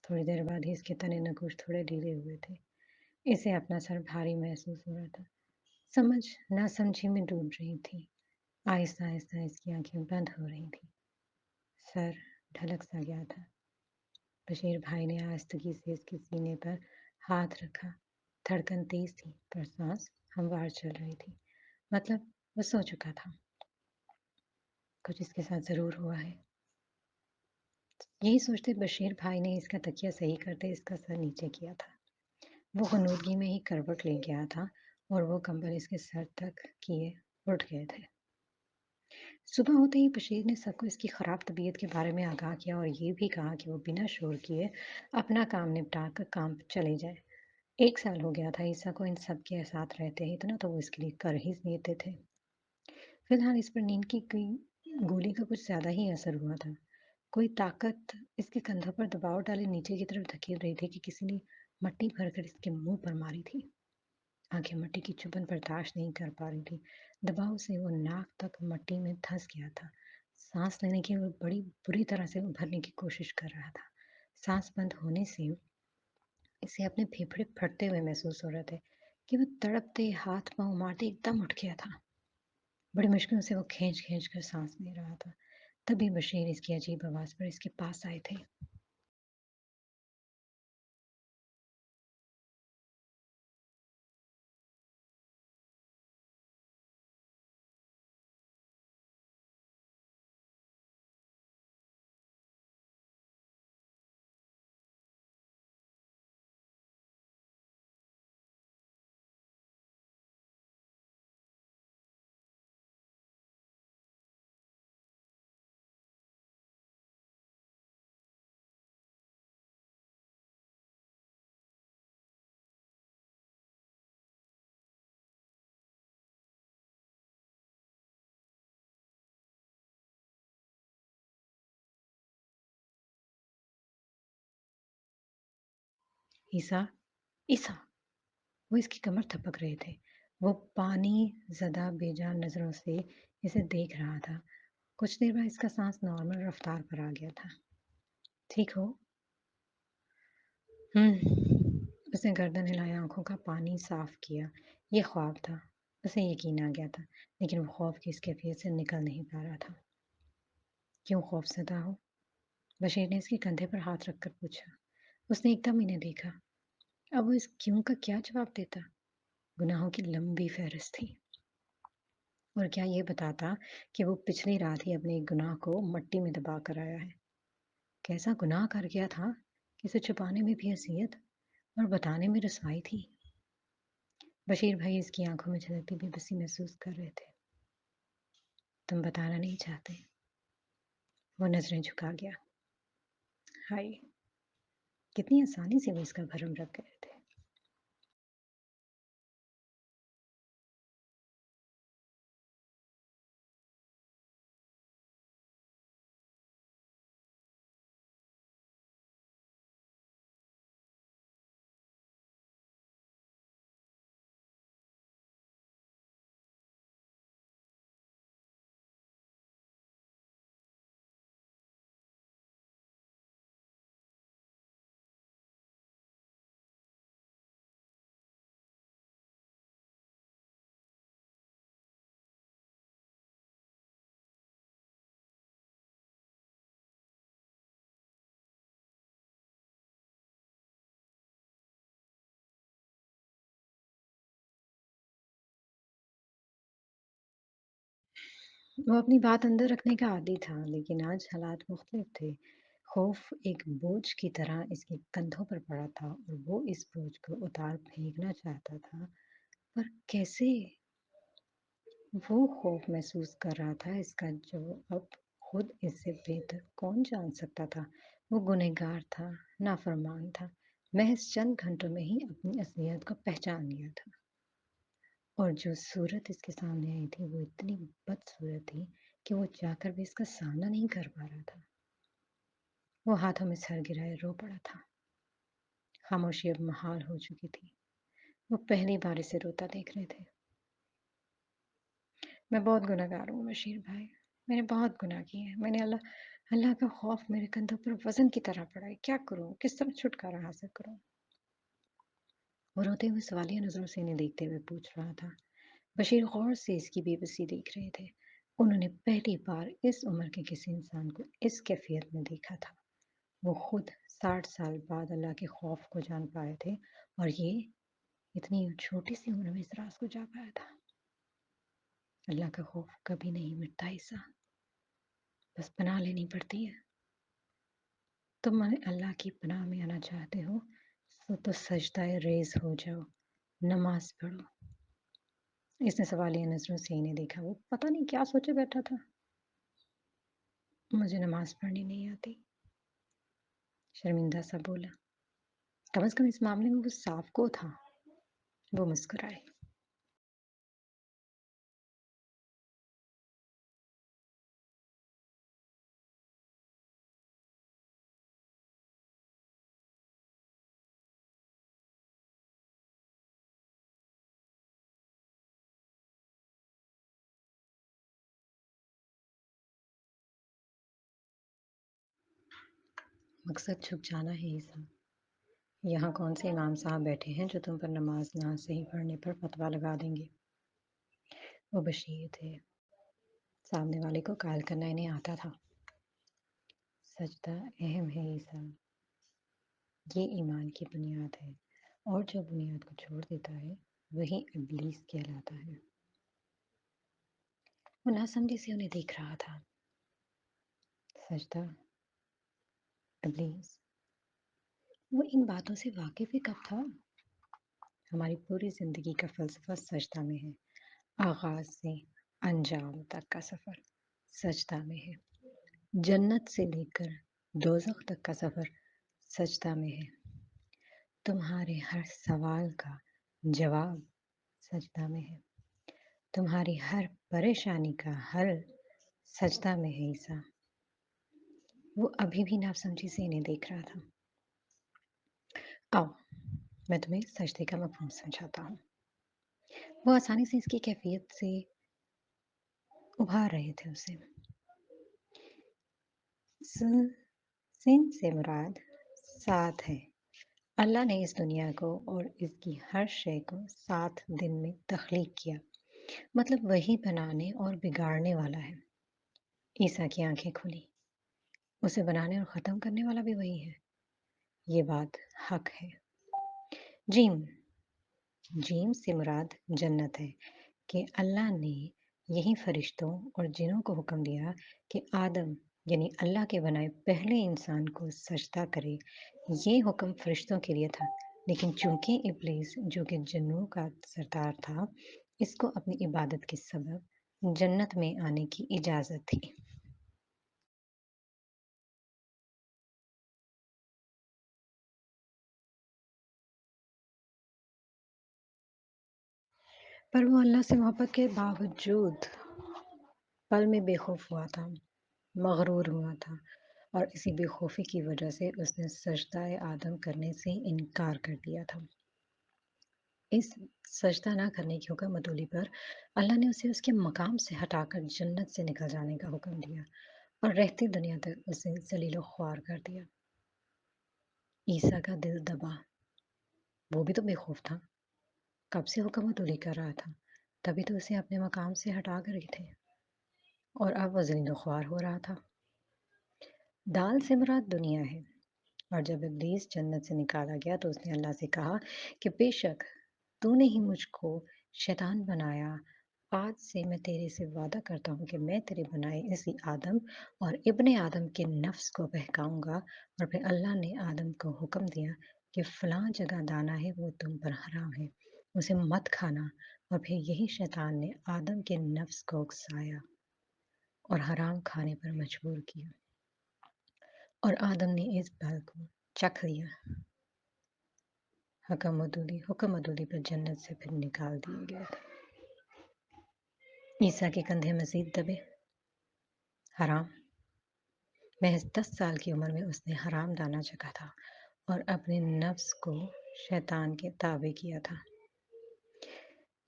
تھوڑی دیر بعد ہی اس کے تنے نگوش تھوڑے ڈھیلے ہوئے تھے۔ اسے اپنا سر بھاری محسوس ہو رہا تھا۔ سمجھ نہ سمجھی میں ڈوب رہی تھی۔ آہستہ آہستہ اس کی آنکھیں بند ہو رہی تھیں۔ سر ڈھلک سا گیا تھا۔ بشیر بھائی نے آہستگی سے اس کے سینے پر ہاتھ رکھا۔ دھڑکن تیز تھی پر سانس ہموار چل رہی تھی۔ مطلب وہ سو چکا تھا۔ کچھ اس کے ساتھ ضرور ہوا ہے۔ یہی سوچتے بشیر بھائی نے اس کا تکیہ صحیح کرتے اس کا سر نیچے کیا تھا۔ وہ غنودگی میں ہی کروٹ لے گیا تھا اور وہ کمبل اس کے سر تک کیے اٹھ گئے تھے۔ صبح ہوتے ہی بشیر نے سب کو اس کی خراب طبیعت کے بارے میں آگاہ کیا اور یہ بھی کہا کہ وہ بنا شور کیے اپنا کام نپٹا کر کام پر چلے جائے۔ 1 साल हो गया था ईसा को इन सब के साथ रहते, इतना तो वो इसके लिए कर ही लेते थे। फिलहाल इस पर नींद की कोई गोली का कुछ ज़्यादा ही असर हुआ था। कोई ताकत इसके कंधों पर दबाव डाले नीचे की तरफ धकेल रही थी कि किसी ने मट्टी भरकर इसके मुंह पर मारी थी। आंखें मट्टी की चुभन बर्दाश्त नहीं कर पा रही थी। दबाव से वो नाक तक मट्टी में धंस गया था। सांस लेने की वो बड़ी बुरी तरह से उभरने की कोशिश कर रहा था। सांस बंद होने से इसे अपने फेफड़े फटते हुए महसूस हो रहे थे कि वो तड़पते हाथ पांव मारते एकदम उठ गया था। बड़ी मुश्किल से वो खींच खींच कर सांस ले रहा था। तभी बशीर इसकी अजीब आवाज पर इसके पास आए थे। ईसा, ईसा, वो इसकी कमर थपक रहे थे। वो पानी ज़दा बेजान नजरों से इसे देख रहा था। कुछ देर बाद इसका सांस नॉर्मल रफ्तार पर आ गया था। ठीक हो? उसने गर्दन हिलाया, आंखों का पानी साफ किया। ये ख्वाब था। उसे यकीन आ गया था, लेकिन वो खौफ की इस कैफियत से निकल नहीं पा रहा था। क्यों खौफजदा हो? बशीर ने इसके कंधे पर हाथ रखकर पूछा। उसने एकदम इन्हें देखा। अब वो इस क्यों का क्या जवाब देता? गुनाहों की लंबी फहरिस्त थी, और क्या ये बताता कि वो पिछली रात ही अपने एक गुनाह को मट्टी में दबा कर आया है। कैसा गुनाह कर गया था कि इसे छुपाने में भी असियत और बताने में रसवाई थी। बशीर भाई इसकी आंखों में झलकती बेबसी महसूस कर रहे थे। तुम बताना नहीं चाहते? वो नजरें झुका गया। हाय, कितनी आसानी से वो इसका भरम रख गए थे। वो अपनी बात अंदर रखने का आदी था, लेकिन आज हालात मुख्तलिफ थे। खौफ एक बोझ की तरह इसके कंधों पर पड़ा था और वो इस बोझ को उतार फेंकना चाहता था। पर कैसे? वो खौफ महसूस कर रहा था, इसका जो अब खुद इससे बेहतर कौन जान सकता था। वो गुनहगार था, नाफरमान था, महज चंद घंटों में ही अपनी असलियत को पहचान लिया था। और जो सूरत इसके सामने आई थी वो इतनी बदसूरत थी कि वो चाहकर भी इसका सामना नहीं कर पा रहा था। वो हाथों में सर गिराए रो पड़ा था। खामोशी अब महाल हो चुकी थी। वो पहली बार इसे रोता देख रहे थे। मैं बहुत गुनहगार हूँ बशीर भाई। मैंने बहुत गुनाह किए हैं। मैंने अल्लाह अल्लाह का खौफ मेरे कंधों पर वजन की तरह पड़ा है। क्या करूँ? किस तरह छुटकारा हासिल करूँ? वो रोते हुए सवालिया नजरों से इन्हें देखते हुए पूछ रहा था। बशीर गौर से इसकी बेबसी देख रहे थे। उन्होंने पहली बार इस उम्र के किसी इंसान को इस कैफियत में देखा था। वो खुद 60 साल बाद अल्लाह के खौफ को जान पाए थे, और ये इतनी छोटी सी उम्र में इस राज को जा पाया था। अल्लाह का खौफ कभी नहीं मिटता ईसा, बस पनाह लेनी पड़ती है। तुम अल्लाह की पनाह में आना चाहते हो तो सजदाए रेज हो जाओ, नमाज पढ़ो। इसने सवालिया नजरों से इन्हें देखा। वो पता नहीं क्या सोचे बैठा था। मुझे नमाज पढ़नी नहीं आती, शर्मिंदा सा बोला। कम से कम इस मामले में वो साफ को था। वो मुस्कुराए। मकसद छुप जाना है ईसा। यहाँ कौन से इमाम साहब बैठे हैं जो तुम पर नमाज ना सही पढ़ने पर फतवा लगा देंगे? वो बशीर थे। सामने वाले को कायल करना इन्हें आता था। सजदा अहम है ईसा। ये ईमान की बुनियाद है, और जो बुनियाद को छोड़ देता है वही इब्लीस कहलाता है। वो नासमझी से उन्हें देख रहा था। सजदा, इब्लीस, वो इन बातों से वाकिफ ही कब था? हमारी पूरी जिंदगी का फलसफा सजदा में है। आगाज से अंजाम तक का सफर सजदा में है। जन्नत से लेकर दोज़ख तक का सफर सजदा में है। तुम्हारे हर सवाल का जवाब सजदा में है। तुम्हारी हर परेशानी का हल सजदा में है ईसा। वो अभी भी नासमझी से इन्हें देख रहा था। आओ, मैं तुम्हें सजदे का मफहूम समझाता हूँ। वो आसानी से इसकी कैफियत से उभार रहे थे उसे। सिन से मुराद सात है। अल्लाह ने इस दुनिया को और इसकी हर शय को 7 दिन में तख्लीक किया। मतलब वही बनाने और बिगाड़ने वाला है। ईसा की आंखें खुली। उसे बनाने और ख़त्म करने वाला भी वही है। ये बात हक है। जीम जीम से मुराद जन्नत है कि अल्लाह ने यही फरिश्तों और जिनों को हुक्म दिया कि आदम यानी अल्लाह के बनाए पहले इंसान को सजदा करे। ये हुक्म फरिश्तों के लिए था, लेकिन चूंकि इब्लीस जो कि जिन्नों का सरदार था, इसको अपनी इबादत के सबब जन्नत में आने की इजाज़त थी। पर वो अल्लाह से मोहब्बत के बावजूद पल में बेखौफ हुआ था, मगरूर हुआ था, और इसी बेखौफी की वजह से उसने सजदा आदम करने से इनकार कर दिया था। इस सजदा ना करने की हुक्म अदूली पर अल्लाह ने उसे उसके मकाम से हटाकर जन्नत से निकल जाने का हुक्म दिया और रहती दुनिया तक उसे जलील ख्वार कर दिया। ईसा का दिल दबा। वो भी तो बेखौफ था। कब से हुक्म अदूली कर रहा था, तभी तो उसे अपने मकाम से हटा कर गए थे, और अब वो जलील ख्वार हो रहा था। दाल से मुराद दुनिया है। और जब इब्लीस जन्नत से निकाला गया तो उसने अल्लाह से कहा कि बेशक तूने ही मुझको शैतान बनाया। आज से मैं तेरे से वादा करता हूँ कि मैं तेरे बनाए इसी आदम और इब्ने आदम के नफ्स को बहकाऊंगा। और फिर अल्लाह ने आदम को हुक्म दिया कि फ़लाँ जगह दाना है, वो तुम पर हराम है, उसे मत खाना। और फिर यही शैतान ने आदम के नफ्स को उकसाया और हराम खाने पर मजबूर किया, और आदम ने इस फल को चख लिया। हुक्म अदूली पर जन्नत से फिर निकाल दिए गए थे। ईसा के कंधे मजीद दबे। हराम। महज 10 साल की उम्र में उसने हराम दाना चखा था और अपने नफ्स को शैतान के ताबे किया था।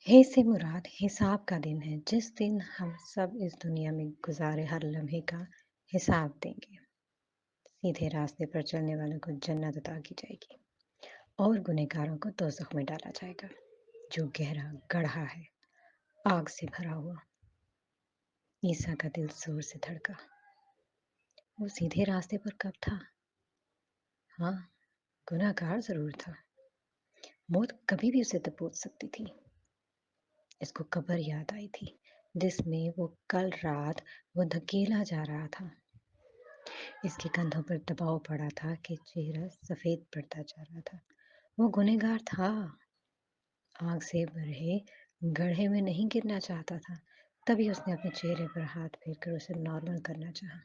हे से मुराद हिसाब का दिन है, जिस दिन हम सब इस दुनिया में गुजारे हर लम्हे का हिसाब देंगे। सीधे रास्ते पर चलने वालों को जन्नत अता की जाएगी और गुनहगारों को दोज़ख में डाला जाएगा, जो गहरा गड्ढा है, आग से भरा हुआ। ईसा का दिल जोर से धड़का। वो सीधे रास्ते पर कब था? हाँ, गुनहगार जरूर था। मौत कभी भी उसे दबोच सकती थी। इसको कब्र याद आई थी, जिसमें वो कल रात वो धकेला जा रहा था। इसके कंधों पर दबाव पड़ा था कि चेहरा सफेद पड़ता जा रहा था। वो गुनहगार था। आग से भरे गड्ढे में नहीं गिरना चाहता था। तभी उसने अपने चेहरे पर हाथ फेर कर उसे नॉर्मल करना चाहा।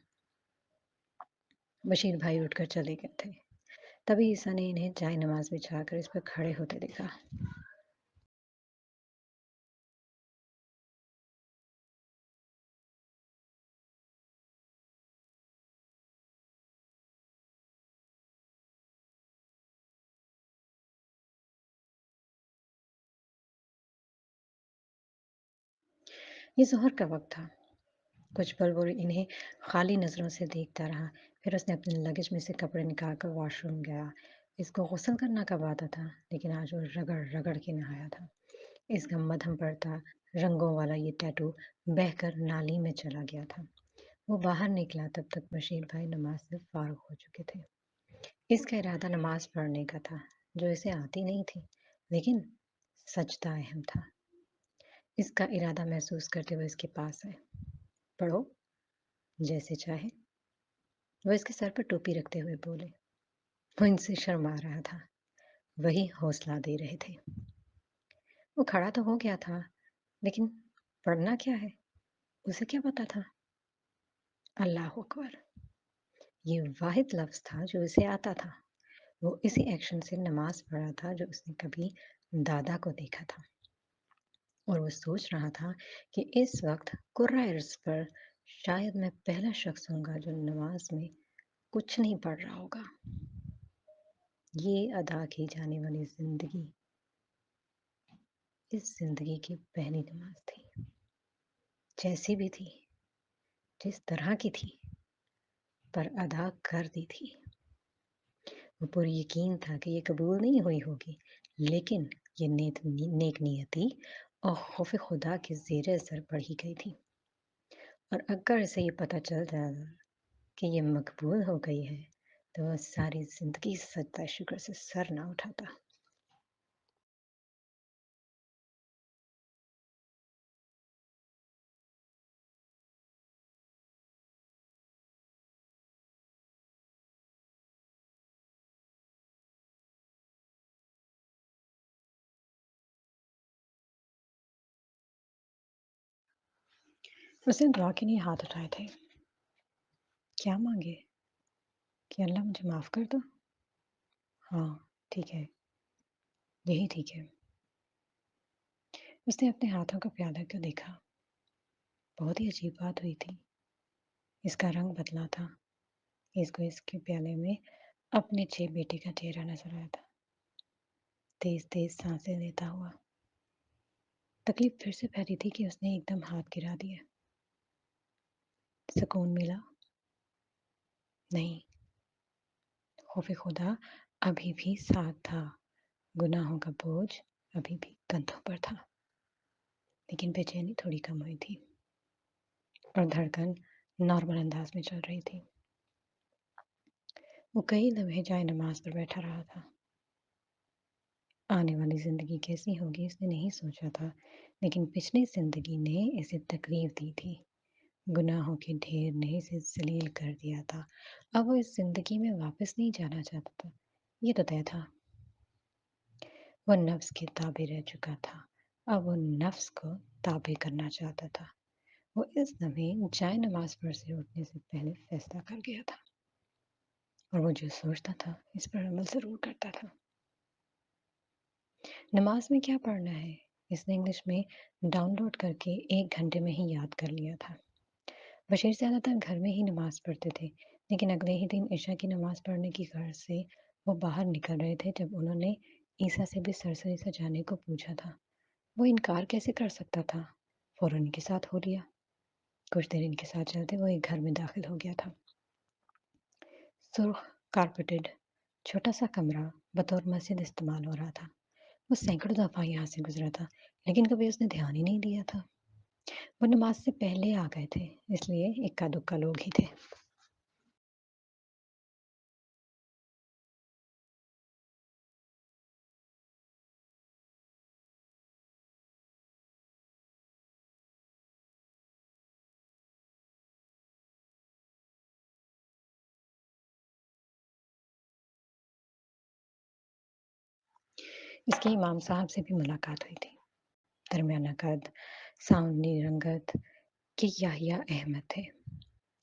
बशीर भाई उठकर चले गए थे। तभी ईसा ने इन्हें जाय नमाज बिछाकर इस पर खड़े होते देखा। ये ज़ोहर का वक़्त था। कुछ पल वो इन्हें खाली नज़रों से देखता रहा। फिर उसने अपने लगेज में से कपड़े निकालकर वॉशरूम गया। इसको गुस्ल करना कब आता था, लेकिन आज वो रगड़-रगड़ के नहाया था। इसका मद्धम पड़ता रंगों वाला ये टैटू बहकर नाली में चला गया था। वो बाहर निकला तब तक बशीर भाई नमाज से फारूग हो चुके थे। इसका इरादा नमाज पढ़ने का था, जो इसे आती नहीं थी, लेकिन सजदा अहम था। इसका इरादा महसूस करते हुए इसके पास आए। पढ़ो, जैसे चाहे। वो इसके सर पर टोपी रखते हुए बोले। वो इनसे शर्मा रहा था, वही हौसला दे रहे थे। वो खड़ा तो हो गया था, लेकिन पढ़ना क्या है उसे क्या पता था। अल्लाह अकबर, ये वाहिद लफ्ज था जो इसे आता था। वो इसी एक्शन से नमाज पढ़ा था जो उसने कभी दादा को देखा था, और वो सोच रहा था कि इस वक्त कुर्रा इर्ज पर शायद मैं पहला शख्स होऊंगा जो नमाज में कुछ नहीं पढ़ रहा होगा। ये अदा की जाने वाली जिंदगी इस जिंदगी की पहली नमाज थी। जैसी भी थी, जिस तरह की थी, पर अदा कर दी थी। वो पूरी यकीन था कि ये कबूल नहीं हुई होगी, लेकिन ये नेक नियति और खौफ खुदा के ज़ेर असर पढ़ी गई थी। और अगर इसे ये पता चल जाता कि ये मकबूल हो गई है, तो वह सारी ज़िंदगी सजदा शुक्र से सर ना उठाता। उसने दुआ के लिए हाथ उठाए थे। क्या मांगे? कि अल्लाह मुझे माफ़ कर दो। हाँ, ठीक है, यही ठीक है। उसने अपने हाथों का प्याला क्यों देखा। बहुत ही अजीब बात हुई थी। इसका रंग बदला था। इसको इसके प्याले में अपने 6 बेटे का चेहरा नजर आया था, तेज तेज सांसें लेता हुआ। तकलीफ फिर से फैली थी कि उसने एकदम हाथ गिरा दिया। सुकून मिला? नहीं, खौफ खुदा अभी भी साथ था। गुनाहों का बोझ अभी भी कंधों पर था, लेकिन बेचैनी थोड़ी कम हुई थी और धड़कन नॉर्मल अंदाज में चल रही थी। वो कई लम्हे जाए नमाज पर बैठा रहा था। आने वाली ज़िंदगी कैसी होगी इसने नहीं सोचा था, लेकिन पिछली ज़िंदगी ने इसे तकलीफ दी थी। गुनाहों के ढेर ने इसे ज़लील कर दिया था। अब वो इस ज़िंदगी में वापस नहीं जाना चाहता था, ये तो तय था। वो नफ्स के ताबे रह चुका था, अब वो नफ्स को ताबे करना चाहता था। वो इस लम्हे जाए नमाज पर से उठने से पहले फैसला कर गया था, और वो जो सोचता था इस पर अमल ज़रूर करता था। नमाज में क्या पढ़ना है इसने इंग्लिश में डाउनलोड करके 1 घंटे में ही याद कर लिया था। बशीर ज़्यादातर घर में ही नमाज पढ़ते थे, लेकिन अगले ही दिन ईशा की नमाज पढ़ने की गर्ज से वो बाहर निकल रहे थे जब उन्होंने ईसा से भी सरसरी से जाने को पूछा था। वो इनकार कैसे कर सकता था। फौरन इनके साथ हो लिया। कुछ देर इनके साथ चलते वो एक घर में दाखिल हो गया था। सुर्ख कारपेटेड छोटा सा कमरा बतौर मस्जिद इस्तेमाल हो रहा था। वो सैकड़ों दफ़ा यहाँ से गुजरा था, लेकिन कभी उसने ध्यान ही नहीं दिया था। वो नमाज से पहले आ गए थे, इसलिए इक्का दुक्का लोग ही थे। इसके इमाम साहब से भी मुलाकात हुई थी। दरमियाना कद, सांवली रंगत के याहिया अहमद थे।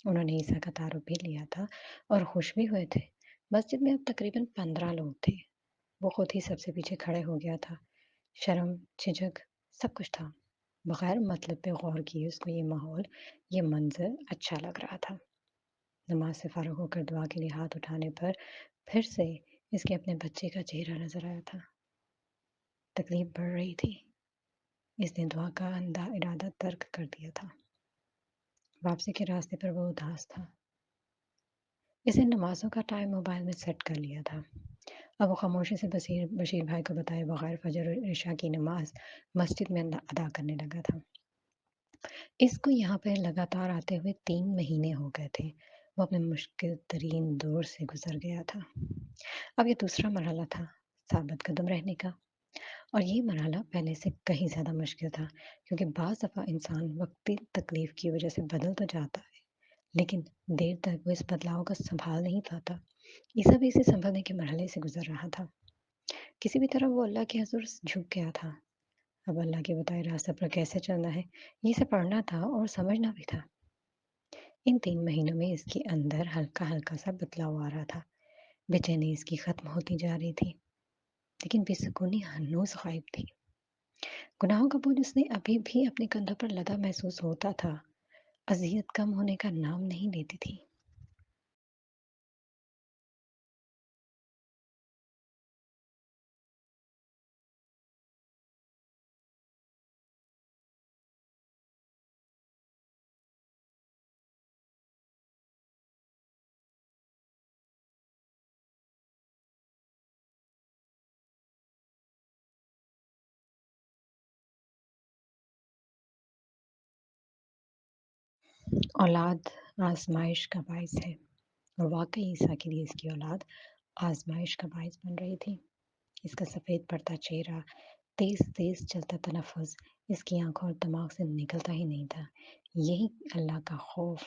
उन्होंने ईसा का तारुफ भी लिया था और खुश भी हुए थे। مسجद में अब तकरीबन 15 लोग थे। वो खुद ही सबसे पीछे खड़े हो गया था। शर्म, झिझक, सब कुछ था। बगैर मतलब पे गौर किए उसको ये माहौल, ये मंज़र अच्छा लग रहा था। नमाज से फ़ारिग होकर दुआ के लिए हाथ उठाने पर फिर से इसके अपने बच्चे का चेहरा नज़र आया था। तकलीफ़ बढ़ रही थी। इसने दुआ का अंधा इरादा तर्क कर दिया था। वापसी के रास्ते पर वो उदास था। इसे नमाज़ों का टाइम मोबाइल में सेट कर लिया था। अब वो खामोशी से बशीर बशीर भाई को बताए बगैर फजर और इशा की नमाज मस्जिद में अदा करने लगा था। इसको यहाँ पर लगातार आते हुए 3 महीने हो गए थे। वो अपने मुश्किल तरीन दौर से गुजर गया था। अब ये दूसरा मरहला था साबित कदम रहने का। और ये मरहला पहले से कहीं ज़्यादा मुश्किल था, क्योंकि बाज़ दफ़ा इंसान वक्ती तकलीफ की वजह से बदल तो जाता है, लेकिन देर तक वो इस बदलाव को संभाल नहीं पाता। ईसा भी इसे संभलने के मरहले से गुजर रहा था। किसी भी तरह वो अल्लाह के हज़ूर झुक गया था। अब अल्लाह के बताए रास्ते पर कैसे चलना है, ये सब पढ़ना था और समझना भी था। इन 3 महीनों में इसके अंदर हल्का हल्का सा बदलाव आ रहा था। बेचैनी इसकी खत्म होती जा रही थी, लेकिन बेसुकूनी हनूज गायब थी। गुनाहों का बोझ उसने अभी भी अपने कंधों पर लदा महसूस होता था। अज़ियत कम होने का नाम नहीं लेती थी। औलाद आज़माइश का बाइस है, और वाक़ई ईसा के लिए इसकी औलाद आज़माइश का बाइस बन रही थी। इसका सफ़ेद पड़ता चेहरा, तेज़-तेज़ चलता तनफ़्फ़ुज़ इसकी आँखों और दिमाग से निकलता ही नहीं था। यही अल्लाह का खौफ़,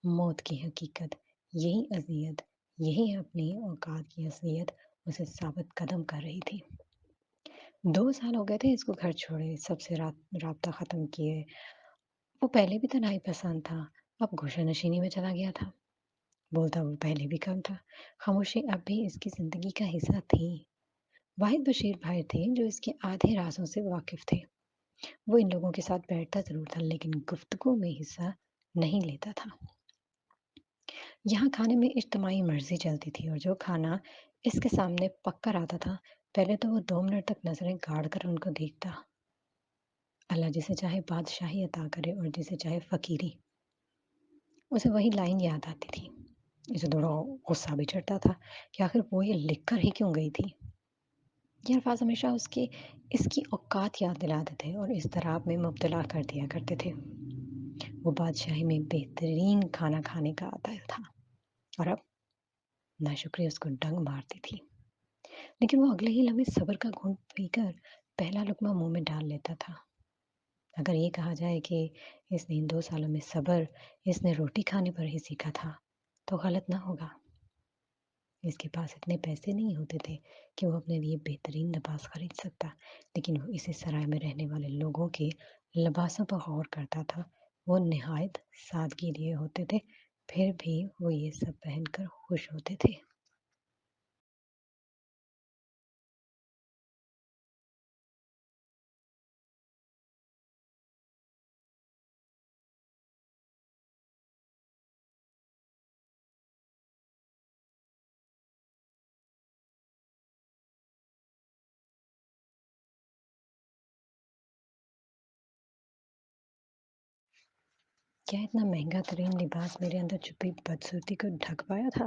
मौत की हकीकत, यही अज़ियत, यही अपनी औकात की असलियत उसे साबित कदम कर रही थी। 2 साल हो गए थे इसको घर छोड़े, सबसे राब्ता ख़त्म किए। वो पहले भी तन्हाई पसंद था, अब गुशा-नशीनी में चला गया था। बोलता वो पहले भी कम था, खामोशी अब भी इसकी ज़िंदगी का हिस्सा थी। वाहिद बशीर भाई थे जो इसके आधे राज़ों से वाकिफ़ थे। वो इन लोगों के साथ बैठता ज़रूर था, लेकिन गुफ्तगू में हिस्सा नहीं लेता था। यहाँ खाने में इज्तिमाई मर्ज़ी चलती थी, और जो खाना इसके सामने पक कर आता था, पहले तो वो 2 मिनट तक नज़रें गाड़ कर उनको देखता। अल्लाह जिसे चाहे बादशाही अता करे और जिसे चाहे फ़कीरी। उसे वही लाइन याद आती थी। इसे थोड़ा गुस्सा भी चढ़ता था कि आखिर वो ये लिख कर ही क्यों गई थी। ये अल्फ़ाज़ हमेशा उसकी इसकी औकात याद दिलाते थे और इज़्तिराब में मुब्तला कर दिया करते थे। वो बादशाही में बेहतरीन खाना खाने का आदी था, और अब नाशुक्री उसको डंक मारती थी। लेकिन वो अगले ही लम्हे सब्र का घूँट पीकर पहला लुक़मा मुँह में डाल लेता था। अगर ये कहा जाए कि इसने इन 2 सालों में सब्र इसने रोटी खाने पर ही सीखा था, तो गलत ना होगा। इसके पास इतने पैसे नहीं होते थे कि वो अपने लिए बेहतरीन लिबास खरीद सकता, लेकिन वो इसी सराय में रहने वाले लोगों के लिबासों पर गौर करता था। वो निहायत सादगी लिए होते थे, फिर भी वो ये सब पहनकर खुश होते थे। क्या इतना महंगा तरीन लिबास मेरे अंदर छुपी बदसूरती को ढक पाया था?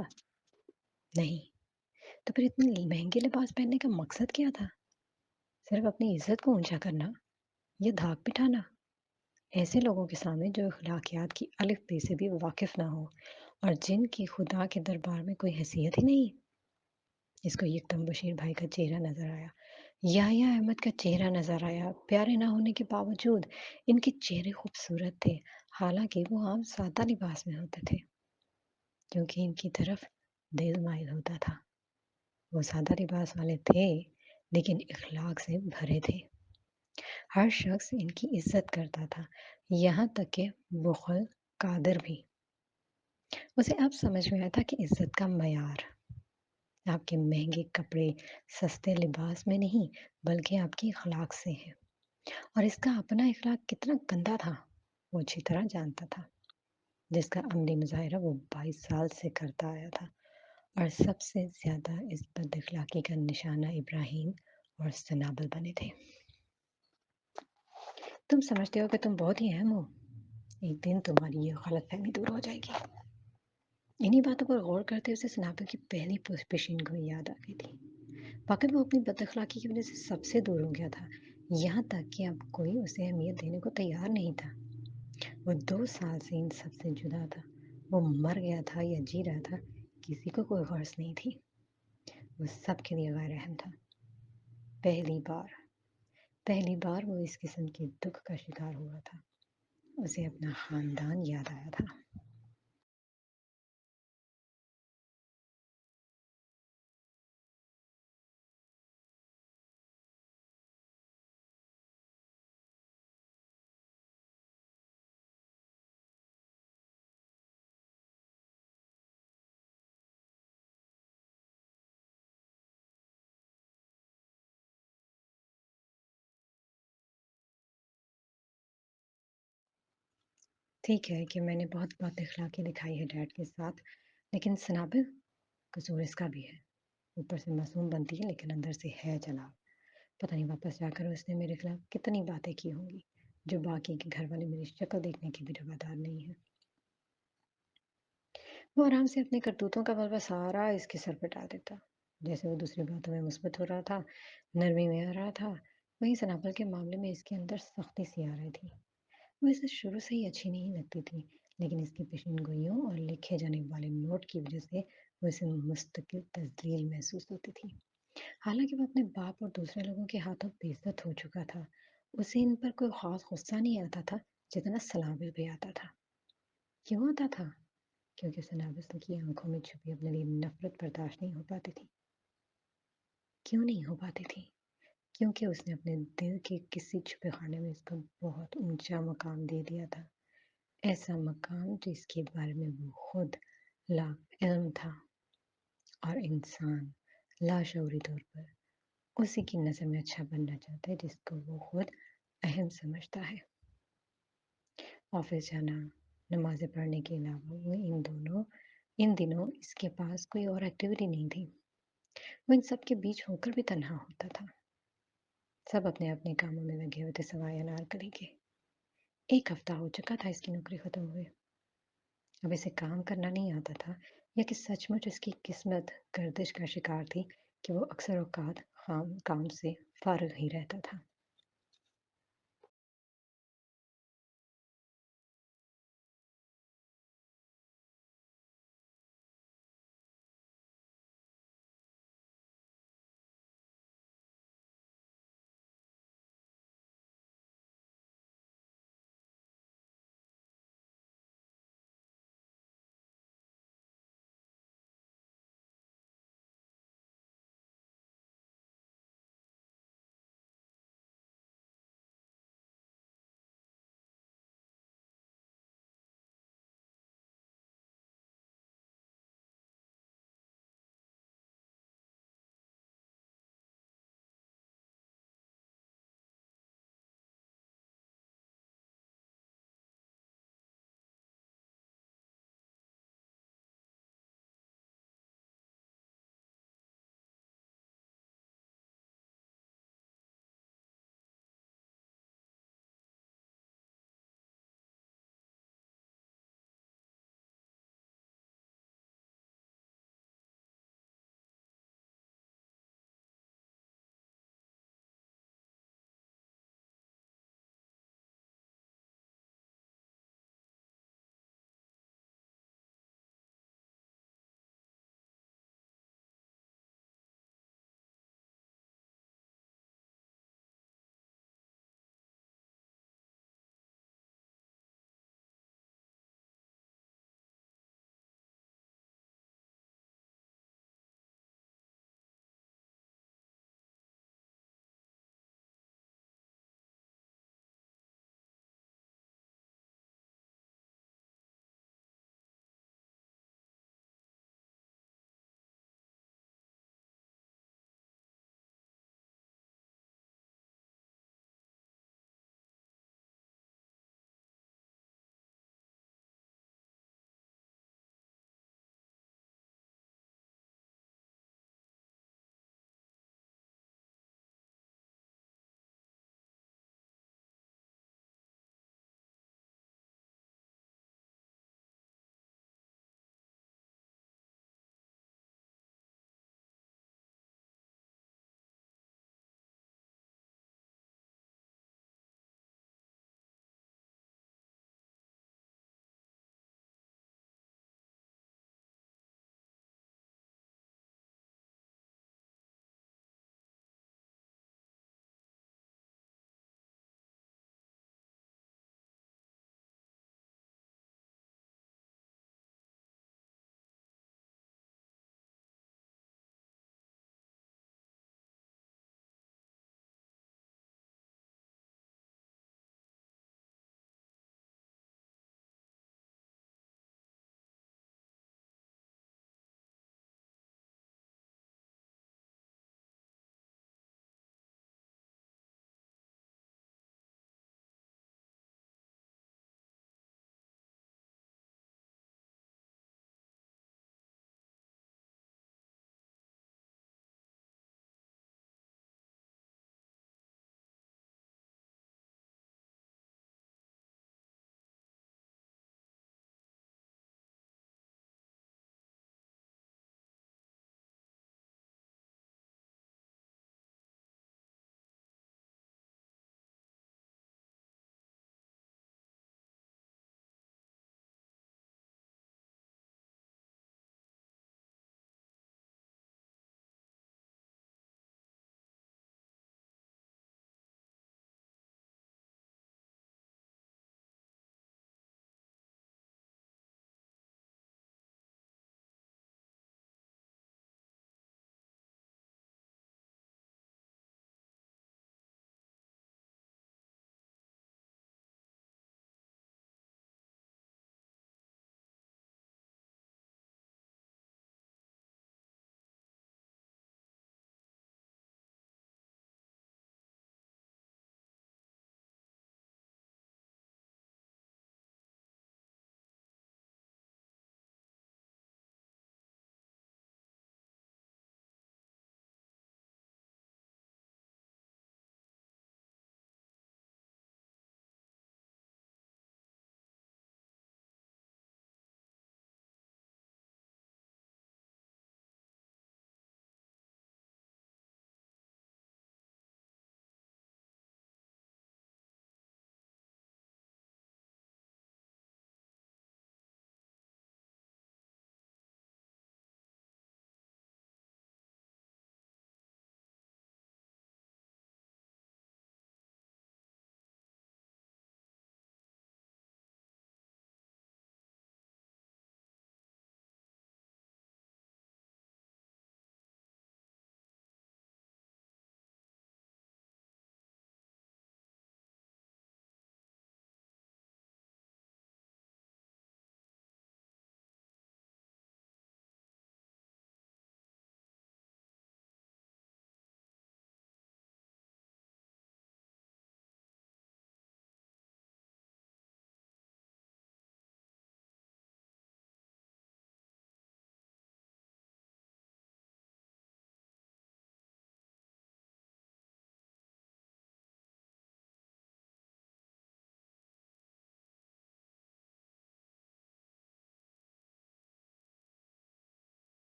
नहीं। तो फिर इतने महंगे लिबास पहनने का मकसद क्या था? सिर्फ अपनी इज्जत को ऊंचा करना या धाक बिठाना? ऐसे लोगों के सामने जो अखलाकियात की अलिफ बे से भी वाकिफ ना हो, और जिनकी खुदा के दरबार में कोई हैसियत ही नहीं। इसको यकदम बशीर भाई का चेहरा नजर आया, याह्या अहमद का चेहरा नजर आया। प्यारे ना होने के बावजूद इनके चेहरे खूबसूरत थे, हालांकि वो आम सादा लिबास में होते थे, क्योंकि इनकी तरफ दिल माइल होता था। वो सादा लिबास वाले थे, लेकिन इखलाक से भरे थे। हर शख्स इनकी इज्जत करता था, यहाँ तक कि बुग़ल कादिर भी। उसे अब समझ में आया था कि इज्जत का मयार آپ کے مہنگے کپڑے سستے لباس میں نہیں بلکہ آپ کی اخلاق سے ہیں، اور اس کا اپنا اخلاق کتنا گندا تھا وہ اچھی طرح جانتا تھا، جس کا عملی مظاہرہ وہ 22 سال سے کرتا آیا تھا، اور سب سے زیادہ اس بد اخلاقی کا نشانہ ابراہیم اور سنابل بنے تھے۔ تم سمجھتے ہو کہ تم بہت ہی اہم ہو، ایک دن تمہاری یہ غلط فہمی دور ہو جائے گی۔ انہی باتوں پر غور کرتے اسے سنابل کی پہلی پیشین گوئی یاد آ گئی تھی۔ واقعی وہ اپنی بد اخلاقی کی وجہ سے سب سے دور ہو گیا تھا، یہاں تک کہ اب کوئی اسے اہمیت دینے کو تیار نہیں تھا۔ وہ 2 سال سے ان سب سے جدا تھا، وہ مر گیا تھا یا جی رہا تھا، کسی کو کوئی غرض نہیں تھی، وہ سب کے لیے غیر اہم تھا۔ پہلی بار وہ اس قسم کے دکھ کا شکار ہوا تھا، اسے اپنا خاندان یاد آیا تھا۔ ٹھیک ہے کہ میں نے بہت بد اخلاقی دکھائی ہے ڈیڈ کے ساتھ، لیکن سنابل قصور اس کا بھی ہے۔ اوپر سے معصوم بنتی ہے لیکن اندر سے ہے جناب۔ پتہ نہیں واپس جا کر اس نے میرے خلاف کتنی باتیں کی ہوں گی جو باقی کے گھر والے میری شکل دیکھنے کے بھی روادار نہیں ہیں۔ وہ آرام سے اپنے کرتوتوں کا غلبہ سارا اس کے سر پہ ڈال دیتا، جیسے وہ دوسری باتوں میں مثبت ہو رہا تھا، نرمی میں آ رہا تھا، وہیں سنابل کے معاملے میں اس کے اندر سختی سی آ رہی تھی۔ وہ اسے شروع سے ہی اچھی نہیں لگتی تھی، لیکن اس کی پیشین گوئیوں اور لکھے جانے والے نوٹ کی وجہ سے وہ اسے مستقل تذلیل محسوس ہوتی تھی۔ حالانکہ وہ اپنے باپ اور دوسرے لوگوں کے ہاتھوں بے عزت ہو چکا تھا، اسے ان پر کوئی خاص غصہ نہیں آتا تھا جتنا سنابل پہ آتا تھا۔ کیوں آتا تھا؟ کیونکہ سنابل کی آنکھوں میں چھپی اپنے لیے نفرت برداشت نہیں ہو پاتی تھی۔ کیوں نہیں ہو پاتی تھی؟ کیونکہ اس نے اپنے دل کے کسی چھپے خانے میں اس کو بہت اونچا مقام دے دیا تھا، ایسا مقام جس کے بارے میں وہ خود لا علم تھا، اور انسان لاشعوری طور پر اسی کی نظر میں اچھا بننا چاہتا ہے جس کو وہ خود اہم سمجھتا ہے۔ آفس جانا، نمازیں پڑھنے کے علاوہ وہ ان دنوں اس کے پاس کوئی اور ایکٹیویٹی نہیں تھی۔ وہ ان سب کے بیچ ہو کر بھی تنہا ہوتا تھا۔ سب اپنے اپنے کاموں میں لگے ہوئے تھے سوائے انارکلی کے۔ 1 ہفتہ ہو چکا تھا اس کی نوکری ختم ہوئے، اب اسے کام کرنا نہیں آتا تھا، یا کہ سچ مچ اس کی قسمت گردش کا شکار تھی کہ وہ اکثر اوقات کام سے فارغ ہی رہتا تھا۔